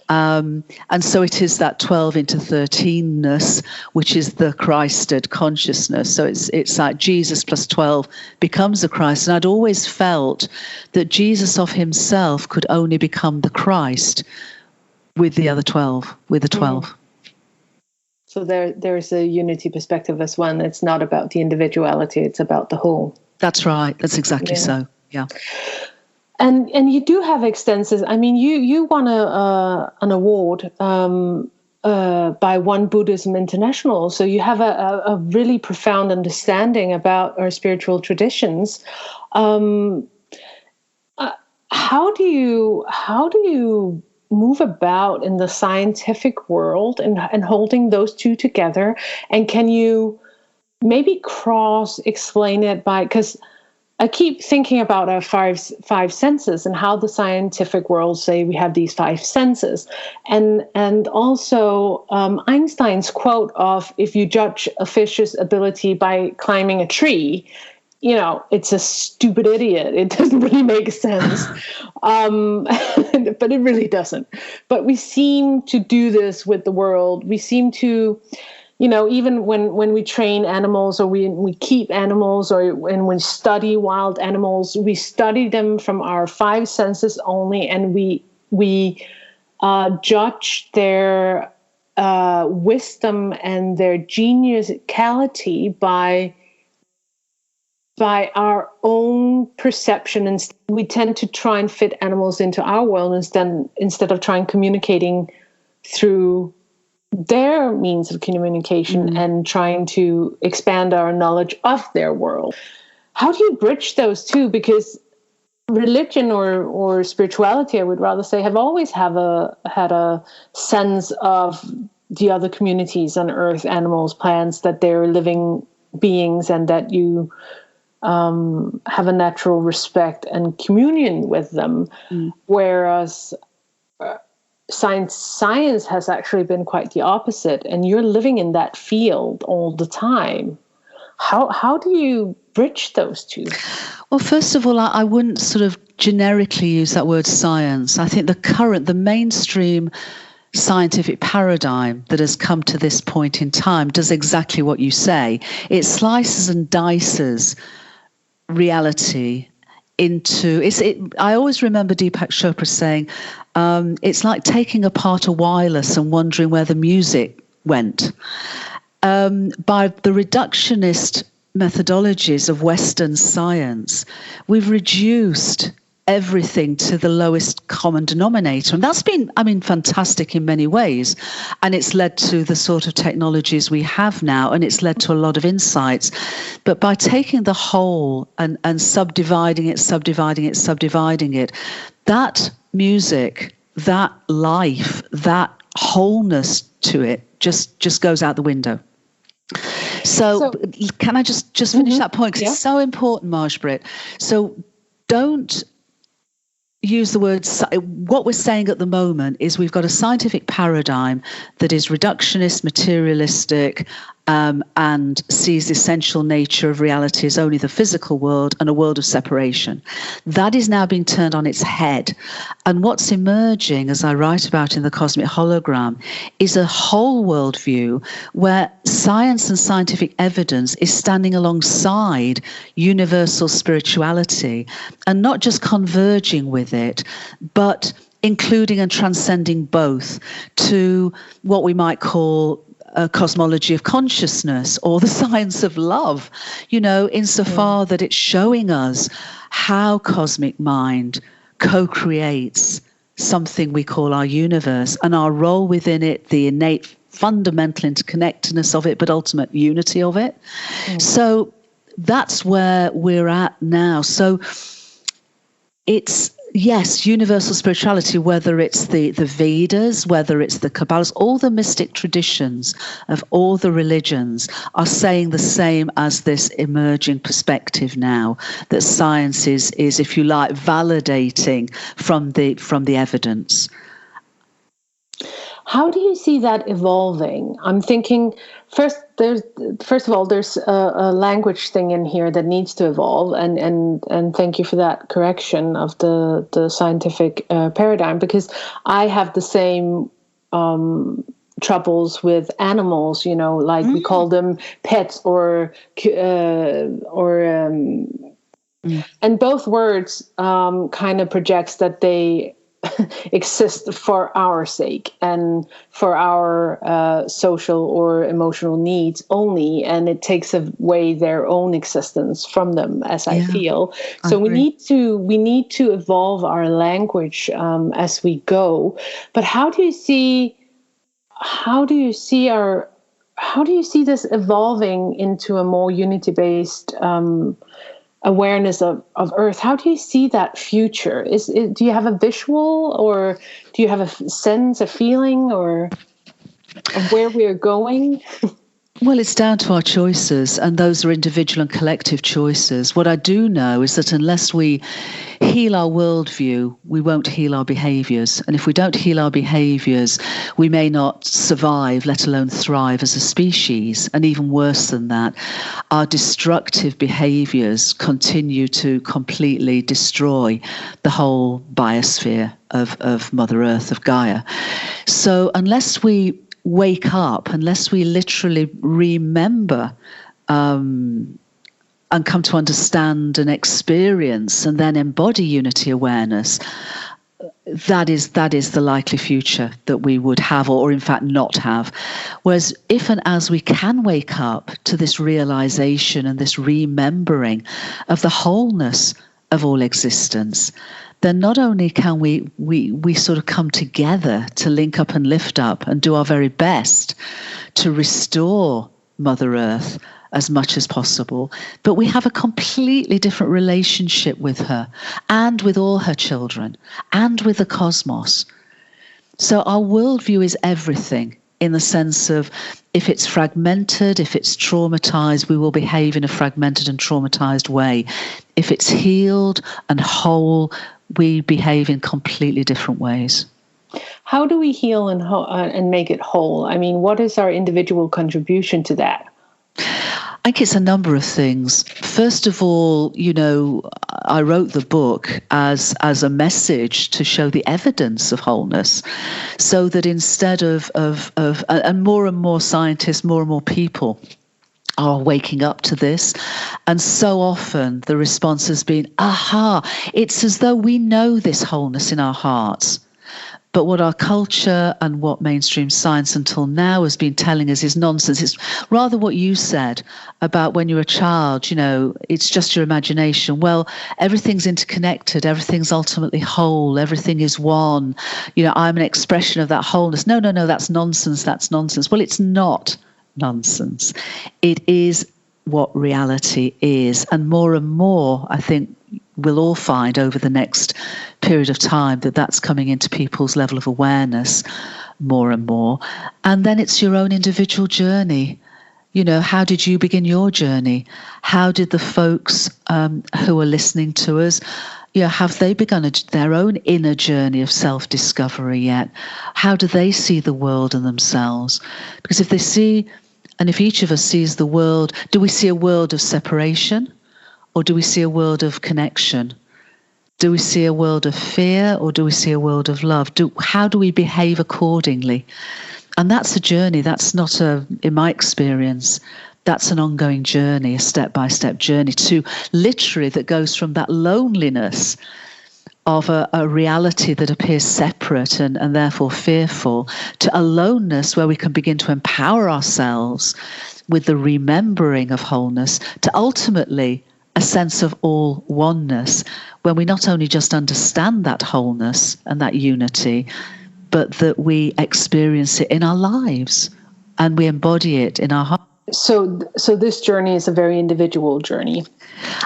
And so it is that 12 into 13ness, which is the Christed consciousness. So it's like Jesus plus 12 becomes the Christ. And I'd always felt that Jesus of himself could only become the Christ with the other 12, with the 12. So there's a unity perspective as well. It's not about the individuality, it's about the whole. That's right. That's exactly so. Yeah. And you do have extensive. I mean, you won an award by One Buddhism International, so you have a really profound understanding about our spiritual traditions. How do you move about in the scientific world and holding those two together? And can you maybe cross explain it by, because I keep thinking about our five senses and how the scientific world say we have these 5 senses, and also Einstein's quote of, if you judge a fish's ability by climbing a tree, it's a stupid idiot. It doesn't really make sense, but it really doesn't. But we seem to do this with the world. We seem to, even when we train animals, or we keep animals, or when we study wild animals, we study them from our 5 senses only, and we judge their wisdom and their geniusicality by by our own perception, and we tend to try and fit animals into our world instead of trying communicating through their means of communication and trying to expand our knowledge of their world. How do you bridge those two? Because religion or spirituality, I would rather say, have always had a sense of the other communities on Earth, animals, plants, that they're living beings and that you have a natural respect and communion with them. Whereas science has actually been quite the opposite, and you're living in that field all the time. How do you bridge those two? Well, first of all, I wouldn't sort of generically use that word science. I think the mainstream scientific paradigm that has come to this point in time does exactly what you say. It slices and dices reality into I always remember Deepak Chopra saying, it's like taking apart a wireless and wondering where the music went. By the reductionist methodologies of Western science, we've reduced everything to the lowest common denominator. And that's been, fantastic in many ways. And it's led to the sort of technologies we have now, and it's led to a lot of insights. But by taking the whole and subdividing it, that music, that life, that wholeness to it just goes out the window. So can I just finish that point? Because it's so important, Marj-Britt. So don't use the word. What we're saying at the moment is we've got a scientific paradigm that is reductionist, materialistic, and sees the essential nature of reality as only the physical world and a world of separation. That is now being turned on its head. And what's emerging, as I write about in the Cosmic Hologram, is a whole worldview where science and scientific evidence is standing alongside universal spirituality and not just converging with it, but including and transcending both to what we might call a cosmology of consciousness, or the science of love, insofar that it's showing us how cosmic mind co-creates something we call our universe, and our role within it, the innate fundamental interconnectedness of it, but ultimate unity of it. So that's where we're at now. So it's, yes, universal spirituality, whether it's the Vedas, whether it's the Kabbalists, all the mystic traditions of all the religions are saying the same as this emerging perspective now, that science is, if you like, validating from the evidence. How do you see that evolving? I'm thinking, first of all, there's a language thing in here that needs to evolve, and thank you for that correction of the scientific paradigm, because I have the same troubles with animals. We call them pets and both words kind of projects that they exist for our sake and for our social or emotional needs only, and it takes away their own existence from them, as I feel. So we need to evolve our language as we go. But how do you see this evolving into a more unity-based awareness of Earth? How do you see that future? Do you have a visual, or do you have a sense, a feeling, or of where we're going? Well, it's down to our choices, and those are individual and collective choices. What I do know is that unless we heal our worldview, we won't heal our behaviours. And if we don't heal our behaviours, we may not survive, let alone thrive as a species. And even worse than that, our destructive behaviours continue to completely destroy the whole biosphere of Mother Earth, of Gaia. So unless we wake up, unless we literally remember and come to understand and experience and then embody unity awareness, that is the likely future that we would have, or in fact not have. Whereas if and as we can wake up to this realization and this remembering of the wholeness of all existence, then not only can we sort of come together to link up and lift up and do our very best to restore Mother Earth as much as possible, but we have a completely different relationship with her and with all her children and with the cosmos. So our worldview is everything, in the sense of if it's fragmented, if it's traumatized, we will behave in a fragmented and traumatized way. If it's healed and whole, we behave in completely different ways. How do we heal and make it whole? I mean, what is our individual contribution to that? I think it's a number of things. First of all, I wrote the book as a message to show the evidence of wholeness, so that instead of and more scientists, more and more people are waking up to this. And so often the response has been, aha, it's as though we know this wholeness in our hearts. But what our culture and what mainstream science until now has been telling us is nonsense. It's rather what you said about when you're a child, it's just your imagination. Well, everything's interconnected. Everything's ultimately whole. Everything is one. I'm an expression of that wholeness. No, that's nonsense. That's nonsense. Well, it's not nonsense. It is what reality is. And more, I think, we'll all find over the next period of time that that's coming into people's level of awareness more and more. And then it's your own individual journey. How did you begin your journey? How did the folks who are listening to us, have they begun their own inner journey of self-discovery yet? How do they see the world and themselves? Because if they see, and if each of us sees the world, do we see a world of separation? Or do we see a world of connection? Do we see a world of fear, or do we see a world of love? How do we behave accordingly? And that's a journey. That's not in my experience, that's an ongoing journey, a step-by-step journey to literally that goes from that loneliness of a reality that appears separate and therefore fearful to a aloneness where we can begin to empower ourselves with the remembering of wholeness to ultimately a sense of all oneness, when we not only just understand that wholeness and that unity, but that we experience it in our lives and we embody it in our heart. So this journey is a very individual journey.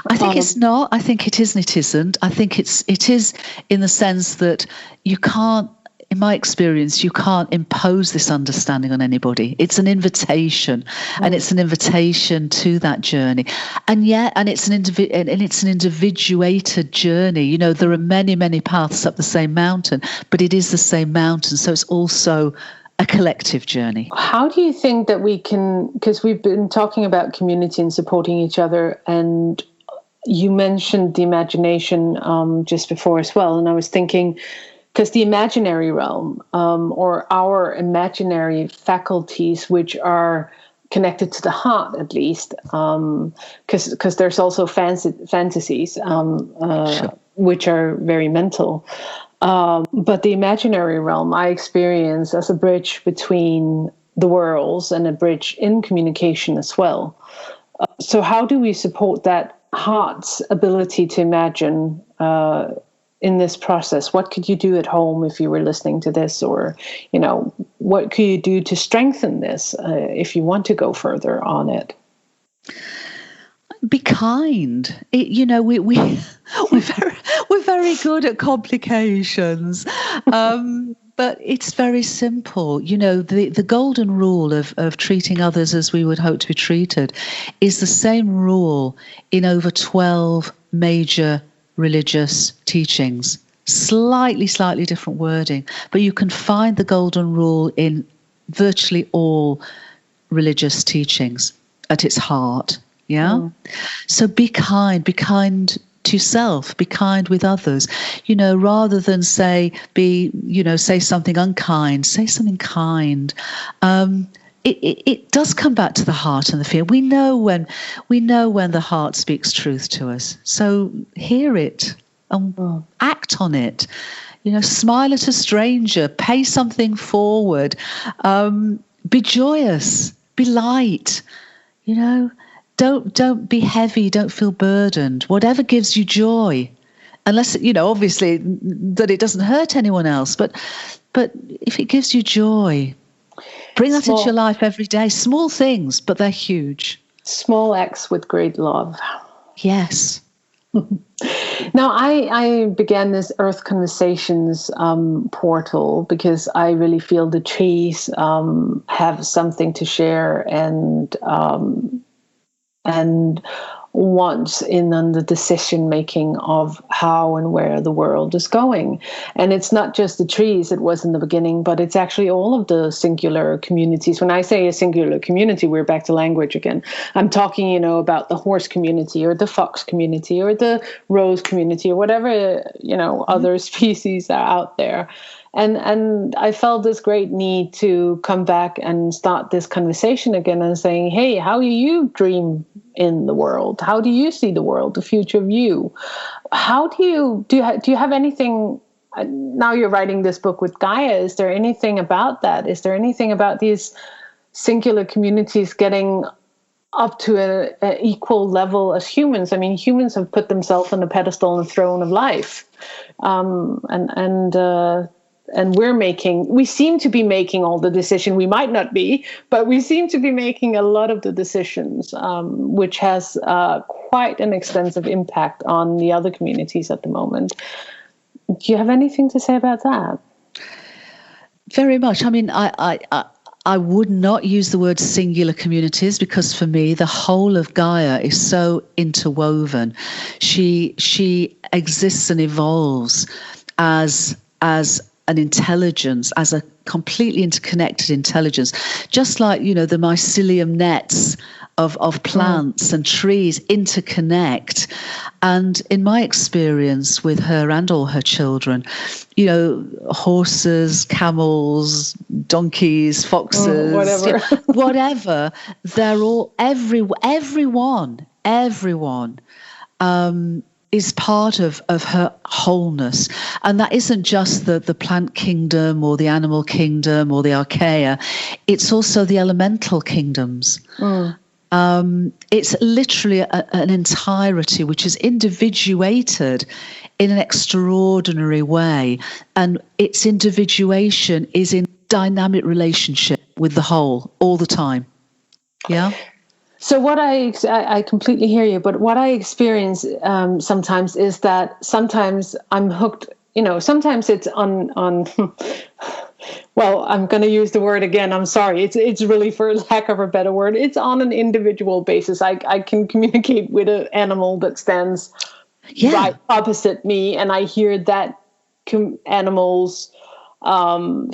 I think it's not. I think it is and it isn't. I think it is in the sense that you can't, in my experience, you can't impose this understanding on anybody. It's an invitation, and it's an invitation to that journey. And it's an individuated journey. There are many, many paths up the same mountain, but it is the same mountain. So it's also a collective journey. How do you think that we can, because we've been talking about community and supporting each other, and you mentioned the imagination just before as well, and I was thinking, because the imaginary realm, or our imaginary faculties, which are connected to the heart at least, because there's also fantasies, Sure. which are very mental. But the imaginary realm I experience as a bridge between the worlds and a bridge in communication as well. So how do we support that heart's ability to imagine in this process? What could you do at home if you were listening to this, or what could you do to strengthen this if you want to go further on it? Be kind. We're very good at complications, but it's very simple. The golden rule of treating others as we would hope to be treated is the same rule in over 12 major religious teachings, slightly different wording, but you can find the golden rule in virtually all religious teachings at its heart. Yeah. So be kind to yourself, be kind with others, rather than say something unkind, say something kind. It does come back to the heart and the fear. We know when the heart speaks truth to us. So hear it and act on it. Smile at a stranger, pay something forward. Be joyous, be light, don't be heavy, don't feel burdened. Whatever gives you joy, unless, obviously that it doesn't hurt anyone else, but if it gives you joy, bring that into your life every day. Small things, but they're huge. Small acts with great love. Yes. Now, I began this Earth Conversations portal because I really feel the trees have something to share and wants in on the decision making of how and where the world is going. And it's not just the trees, it was in the beginning, but it's actually all of the singular communities. When I say a singular community, we're back to language again. I'm talking, about the horse community or the fox community or the rose community or whatever, other species are out there. And I felt this great need to come back and start this conversation again and saying, hey, how do you dream in the world? How do you see the world, the future of you? How do you have anything? Now you're writing this book with Gaia. Is there anything about that? Is there anything about these singular communities getting up to an equal level as humans? I mean, humans have put themselves on the pedestal and the throne of life. And we seem to be making all the decisions. We might not be, but we seem to be making a lot of the decisions, which has quite an extensive impact on the other communities at the moment. Do you have anything to say about that? Very much. I mean, I would not use the word singular communities because for me, the whole of Gaia is so interwoven. She exists and evolves as an intelligence, as a completely interconnected intelligence, just like, the mycelium nets of plants and trees interconnect. And in my experience with her and all her children, horses, camels, donkeys, foxes, whatever, they're all, everyone, is part of her wholeness. And that isn't just the plant kingdom or the animal kingdom or the archaea. It's also the elemental kingdoms. It's literally an entirety which is individuated in an extraordinary way. And its individuation is in dynamic relationship with the whole all the time. Yeah? So what I completely hear you, but what I experience sometimes is that sometimes I'm hooked, sometimes it's on well, I'm going to use the word again. I'm sorry. It's really, for lack of a better word, it's on an individual basis. I can communicate with an animal that stands right opposite me, and I hear that animal's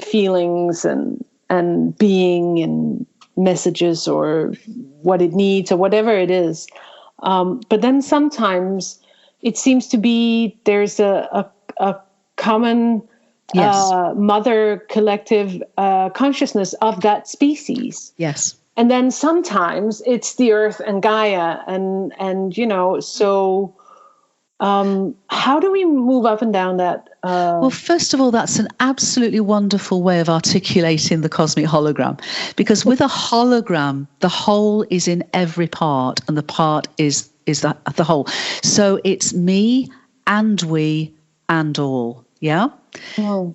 feelings and being and messages or what it needs or whatever it is. But then sometimes it seems to be there's a common mother collective consciousness of that species. Yes. And then sometimes it's the earth and Gaia and so how do we move up and down that? Well, first of all, that's an absolutely wonderful way of articulating the cosmic hologram, because with a hologram, the whole is in every part and the part is the whole. So it's me and we and all. Yeah. Oh.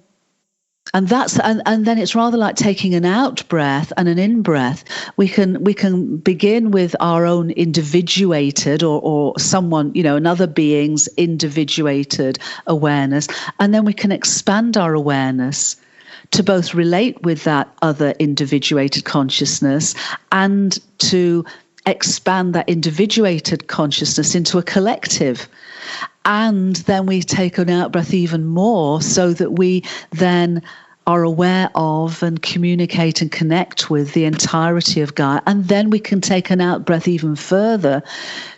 And that's and then it's rather like taking an out breath and an in breath. We can begin with our own individuated or someone, another being's individuated awareness, and then we can expand our awareness to both relate with that other individuated consciousness and to expand that individuated consciousness into a collective. And then we take an out breath even more so that we then are aware of and communicate and connect with the entirety of Gaia. And then we can take an out breath even further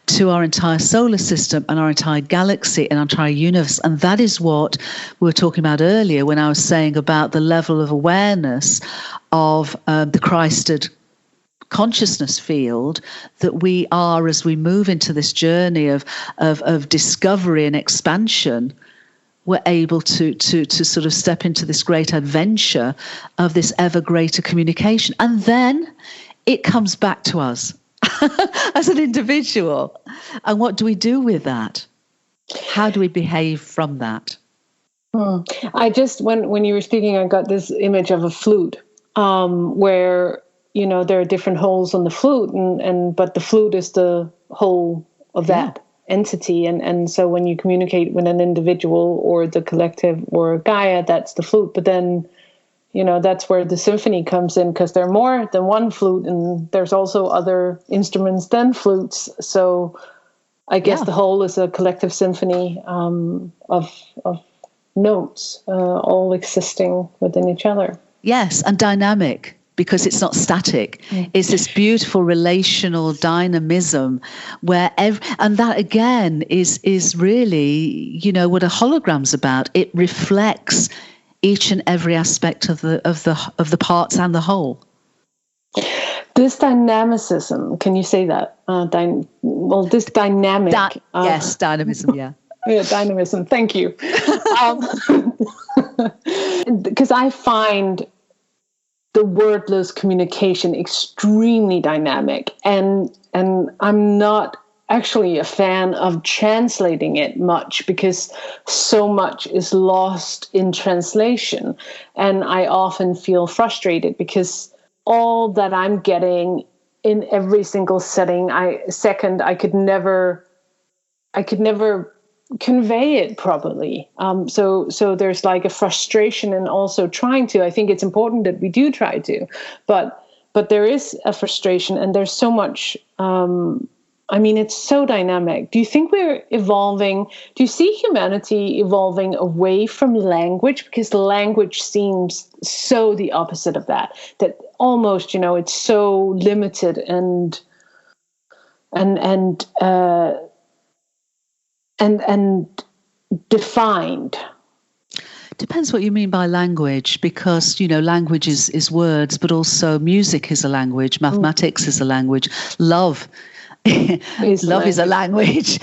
to our entire solar system and our entire galaxy and our entire universe. And that is what we were talking about earlier when I was saying about the level of awareness of the Christed consciousness field that we are as we move into this journey of discovery and expansion. we're able to sort of step into this great adventure of this ever greater communication. And then it comes back to us as an individual. And what do we do with that? How do we behave from that? I just, when you were speaking, I got this image of a flute, where, you know, there are different holes on the flute, but the flute is the whole of that entity. And so when you communicate with an individual or the collective or Gaia, that's the flute. But then, you know, that's where the symphony comes in, because there are more than one flute, and there's also other instruments than flutes. So I guess the whole is a collective symphony of notes, all existing within each other. Yes, and dynamic, because it's not static. It's this beautiful relational dynamism where and that again is really, you know, what a hologram's about. It reflects each and every aspect of the parts and the whole. This dynamicism, can you say that? This dynamic. Yes, dynamism, yeah. Yeah, dynamism. Thank you. Because I find the wordless communication extremely dynamic, and I'm not actually a fan of translating it much, because so much is lost in translation, and I often feel frustrated because all that I'm getting in every single setting, I could never convey it properly. So there's like a frustration, and also trying to. I think it's important that we do try to, but there is a frustration, and there's so much. It's so dynamic. Do you think we're evolving? Do you see humanity evolving away from language? Because language seems so the opposite of that. That almost, you know, it's so limited and defined. Depends what you mean by language, because, you know, language is words, but also music is a language, mathematics is a language, love is a language.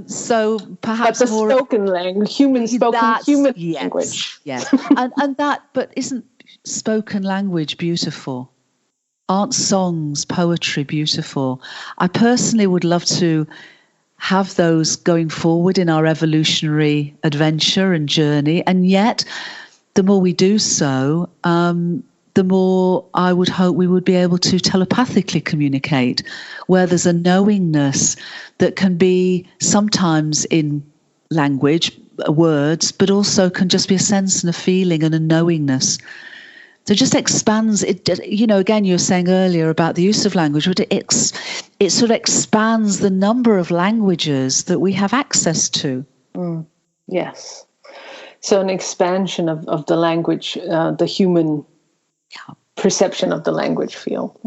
So perhaps but the more spoken language, human language. Yes, and that, but isn't spoken language beautiful? Aren't songs, poetry beautiful? I personally would love to have those going forward in our evolutionary adventure and journey. And yet, the more we do so, the more I would hope we would be able to telepathically communicate, where there's a knowingness that can be sometimes in language, words, but also can just be a sense and a feeling and a knowingness. So it just expands it. You know, again, you were saying earlier about the use of language, but it sort of expands the number of languages that we have access to. Yes. So an expansion of the language, the human perception of the language field.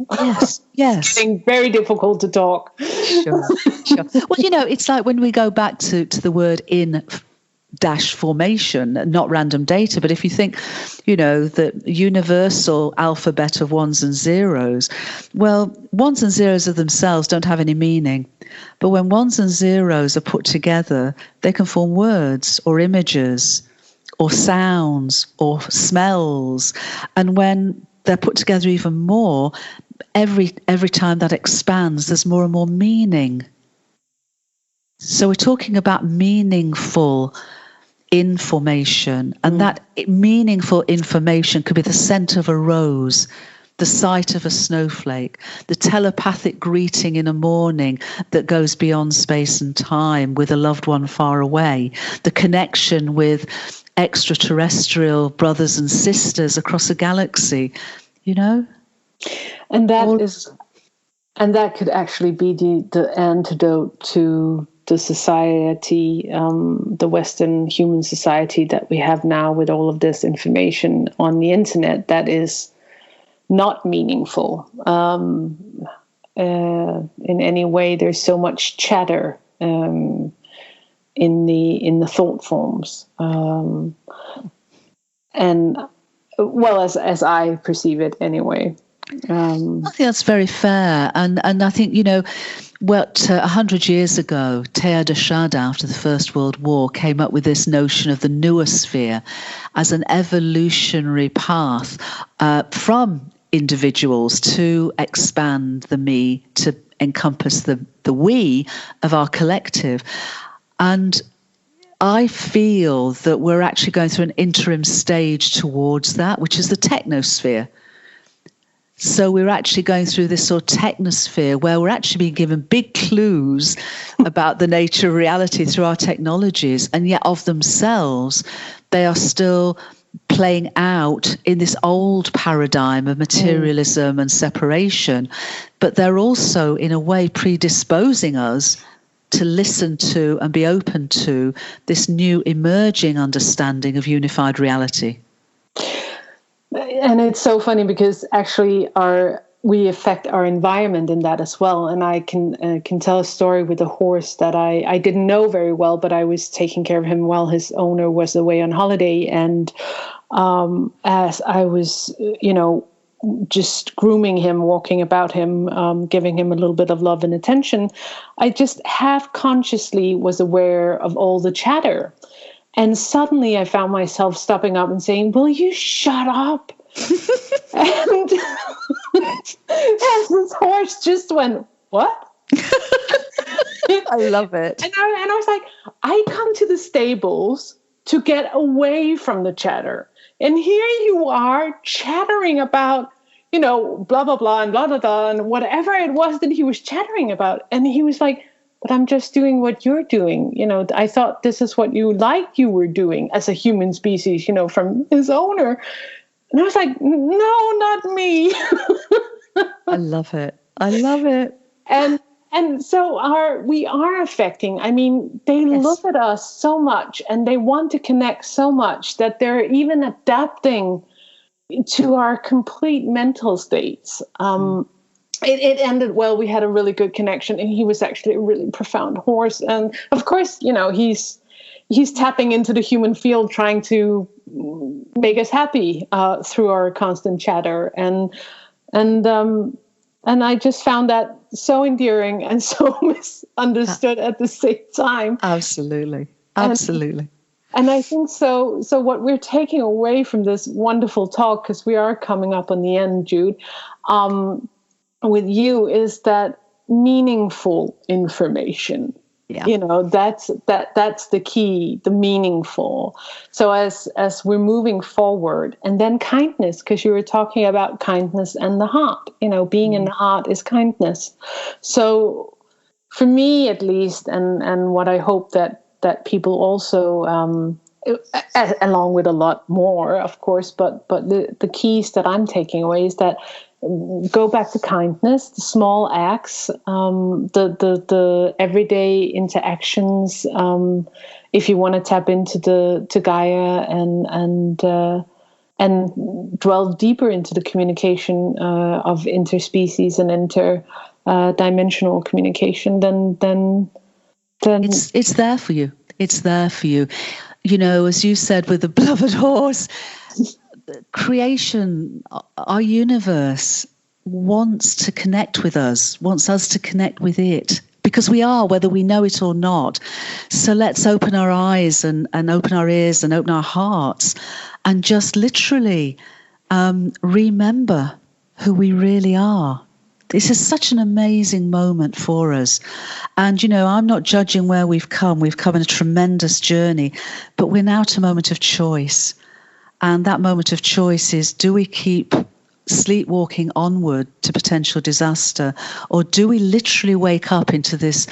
Yes. It's getting very difficult to talk. Sure. Well, you know, it's like when we go back to the word in-formation, not random data, but if you think, you know, the universal alphabet of ones and zeros, well, ones and zeros of themselves don't have any meaning. But when ones and zeros are put together, they can form words or images or sounds or smells. And when they're put together even more, every time that expands, there's more and more meaning. So we're talking about meaningful information, and that meaningful information could be the scent of a rose, the sight of a snowflake, the telepathic greeting in a morning that goes beyond space and time with a loved one far away, the connection with extraterrestrial brothers and sisters across a galaxy, you know? And that could actually be the antidote to the society, the Western human society that we have now, with all of this information on the internet that is not meaningful in any way. There's so much chatter in the thought forms, and well, as I perceive it anyway. I think that's very fair, and I think, you know, Well, 100 years ago, Teilhard de Chardin, after the First World War, came up with this notion of the noosphere as an evolutionary path from individuals to expand the me, to encompass the we of our collective. And I feel that we're actually going through an interim stage towards that, which is the technosphere. So we're actually going through this sort of technosphere where we're actually being given big clues about the nature of reality through our technologies, and yet of themselves, they are still playing out in this old paradigm of materialism and separation, but they're also, in a way, predisposing us to listen to and be open to this new emerging understanding of unified reality. And it's so funny because actually we affect our environment in that as well. And I can tell a story with a horse that I didn't know very well, but I was taking care of him while his owner was away on holiday. And as I was, just grooming him, walking about him, giving him a little bit of love and attention, I just half consciously was aware of all the chatter. And suddenly I found myself stopping up and saying, "Will you shut up?" and this horse just went, "What?" I love it. And I was like, I come to the stables to get away from the chatter. And here you are chattering about, blah, blah, blah, and blah, blah, blah, and whatever it was that he was chattering about. And he was like, "But I'm just doing what you're doing. I thought this is what you were doing as a human species, from his owner." And I was like, "No, not me." I love it. I love it. And so we are affecting. I mean, they look at us so much and they want to connect so much that they're even adapting to our complete mental states. It ended well. We had a really good connection, and he was actually a really profound horse. And of course, he's tapping into the human field, trying to make us happy through our constant chatter. And I just found that so endearing and so misunderstood at the same time. Absolutely. And I think so what we're taking away from this wonderful talk, because we are coming up on the end, Jude, with you, is that meaningful information. Yeah. That's the key, the meaningful. So as we're moving forward, and then kindness, because you were talking about kindness and the heart, being in the heart is kindness. So for me, at least, and what I hope that people also, along with a lot more, of course, but the keys that I'm taking away is that go back to kindness, the small acts, the everyday interactions. If you want to tap into to Gaia and dwell deeper into the communication of interspecies and interdimensional communication, then it's there for you. It's there for you. As you said with the beloved horse, creation, our universe wants to connect with us, wants us to connect with it, because we are, whether we know it or not. So let's open our eyes and open our ears and open our hearts and just literally remember who we really are. This is such an amazing moment for us. And, I'm not judging where we've come. We've come on a tremendous journey, but we're now at a moment of choice. And that moment of choice is, do we keep sleepwalking onward to potential disaster, or do we literally wake up into this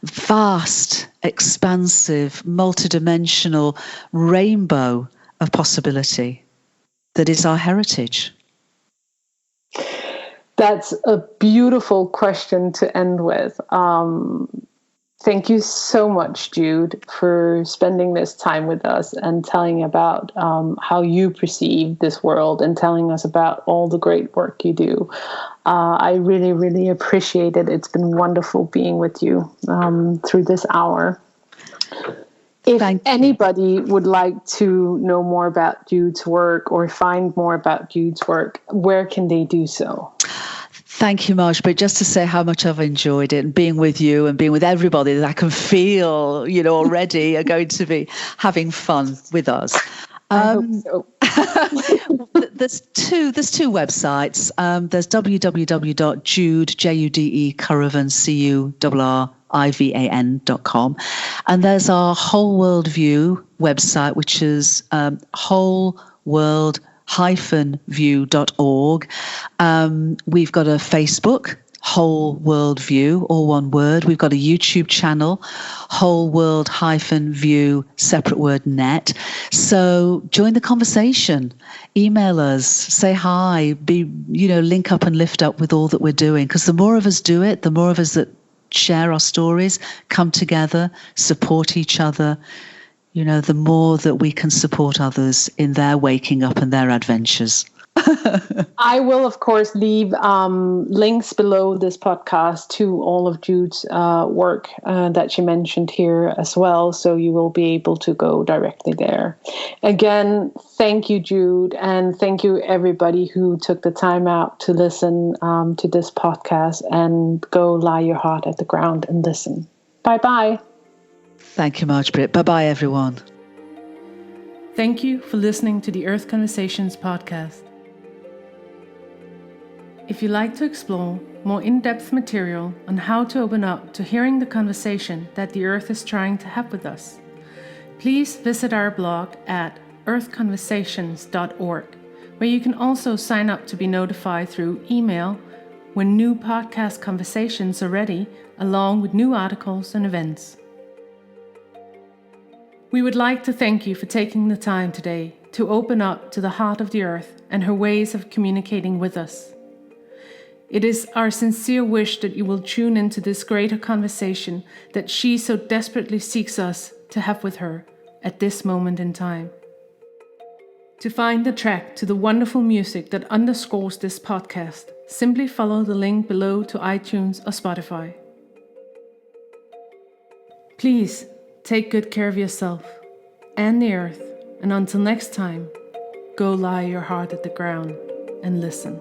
vast, expansive, multidimensional rainbow of possibility that is our heritage? That's a beautiful question to end with. Thank you so much, Jude, for spending this time with us and telling about how you perceive this world and telling us about all the great work you do. I really, really appreciate it. It's been wonderful being with you through this hour. If anybody would like to know more about Jude's work or find more about Jude's work, where can they do so? Thank you, Marge. But just to say how much I've enjoyed it and being with you and being with everybody that I can feel, already are going to be having fun with us. I hope so. There's two websites. There's www.jude, Jude, Currivan, CURRIVAN.com. And there's our Whole World View website, which is wholeworld-view.org. We've got a Facebook, Whole World View, all one word. We've got a YouTube channel, Whole World-View, separate word, net. So join the conversation, email us, say hi, link up and lift up with all that we're doing. Because the more of us do it, the more of us that share our stories, come together, support each other, the more that we can support others in their waking up and their adventures. I will, of course, leave links below this podcast to all of Jude's work that she mentioned here as well, so you will be able to go directly there. Again, thank you, Jude, and thank you, everybody who took the time out to listen to this podcast, and go lie your heart at the ground and listen. Bye-bye. Thank you, Margaret. Bye-bye, everyone. Thank you for listening to the Earth Conversations podcast. If you'd like to explore more in-depth material on how to open up to hearing the conversation that the Earth is trying to have with us, please visit our blog at earthconversations.org, where you can also sign up to be notified through email when new podcast conversations are ready, along with new articles and events. We would like to thank you for taking the time today to open up to the heart of the Earth and her ways of communicating with us. It is our sincere wish that you will tune into this greater conversation that she so desperately seeks us to have with her at this moment in time. To find the track to the wonderful music that underscores this podcast, simply follow the link below to iTunes or Spotify. Please take good care of yourself and the Earth, and until next time, go lie your heart at the ground and listen.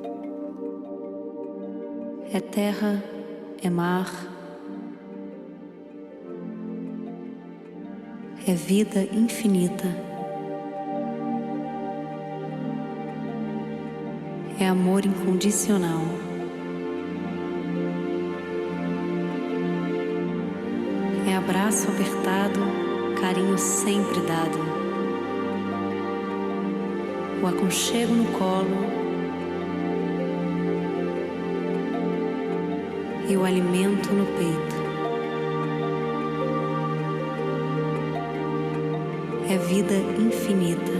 É terra, é mar, é vida infinita, é amor incondicional, é abraço apertado, carinho sempre dado, o aconchego no colo e o alimento no peito. É vida infinita.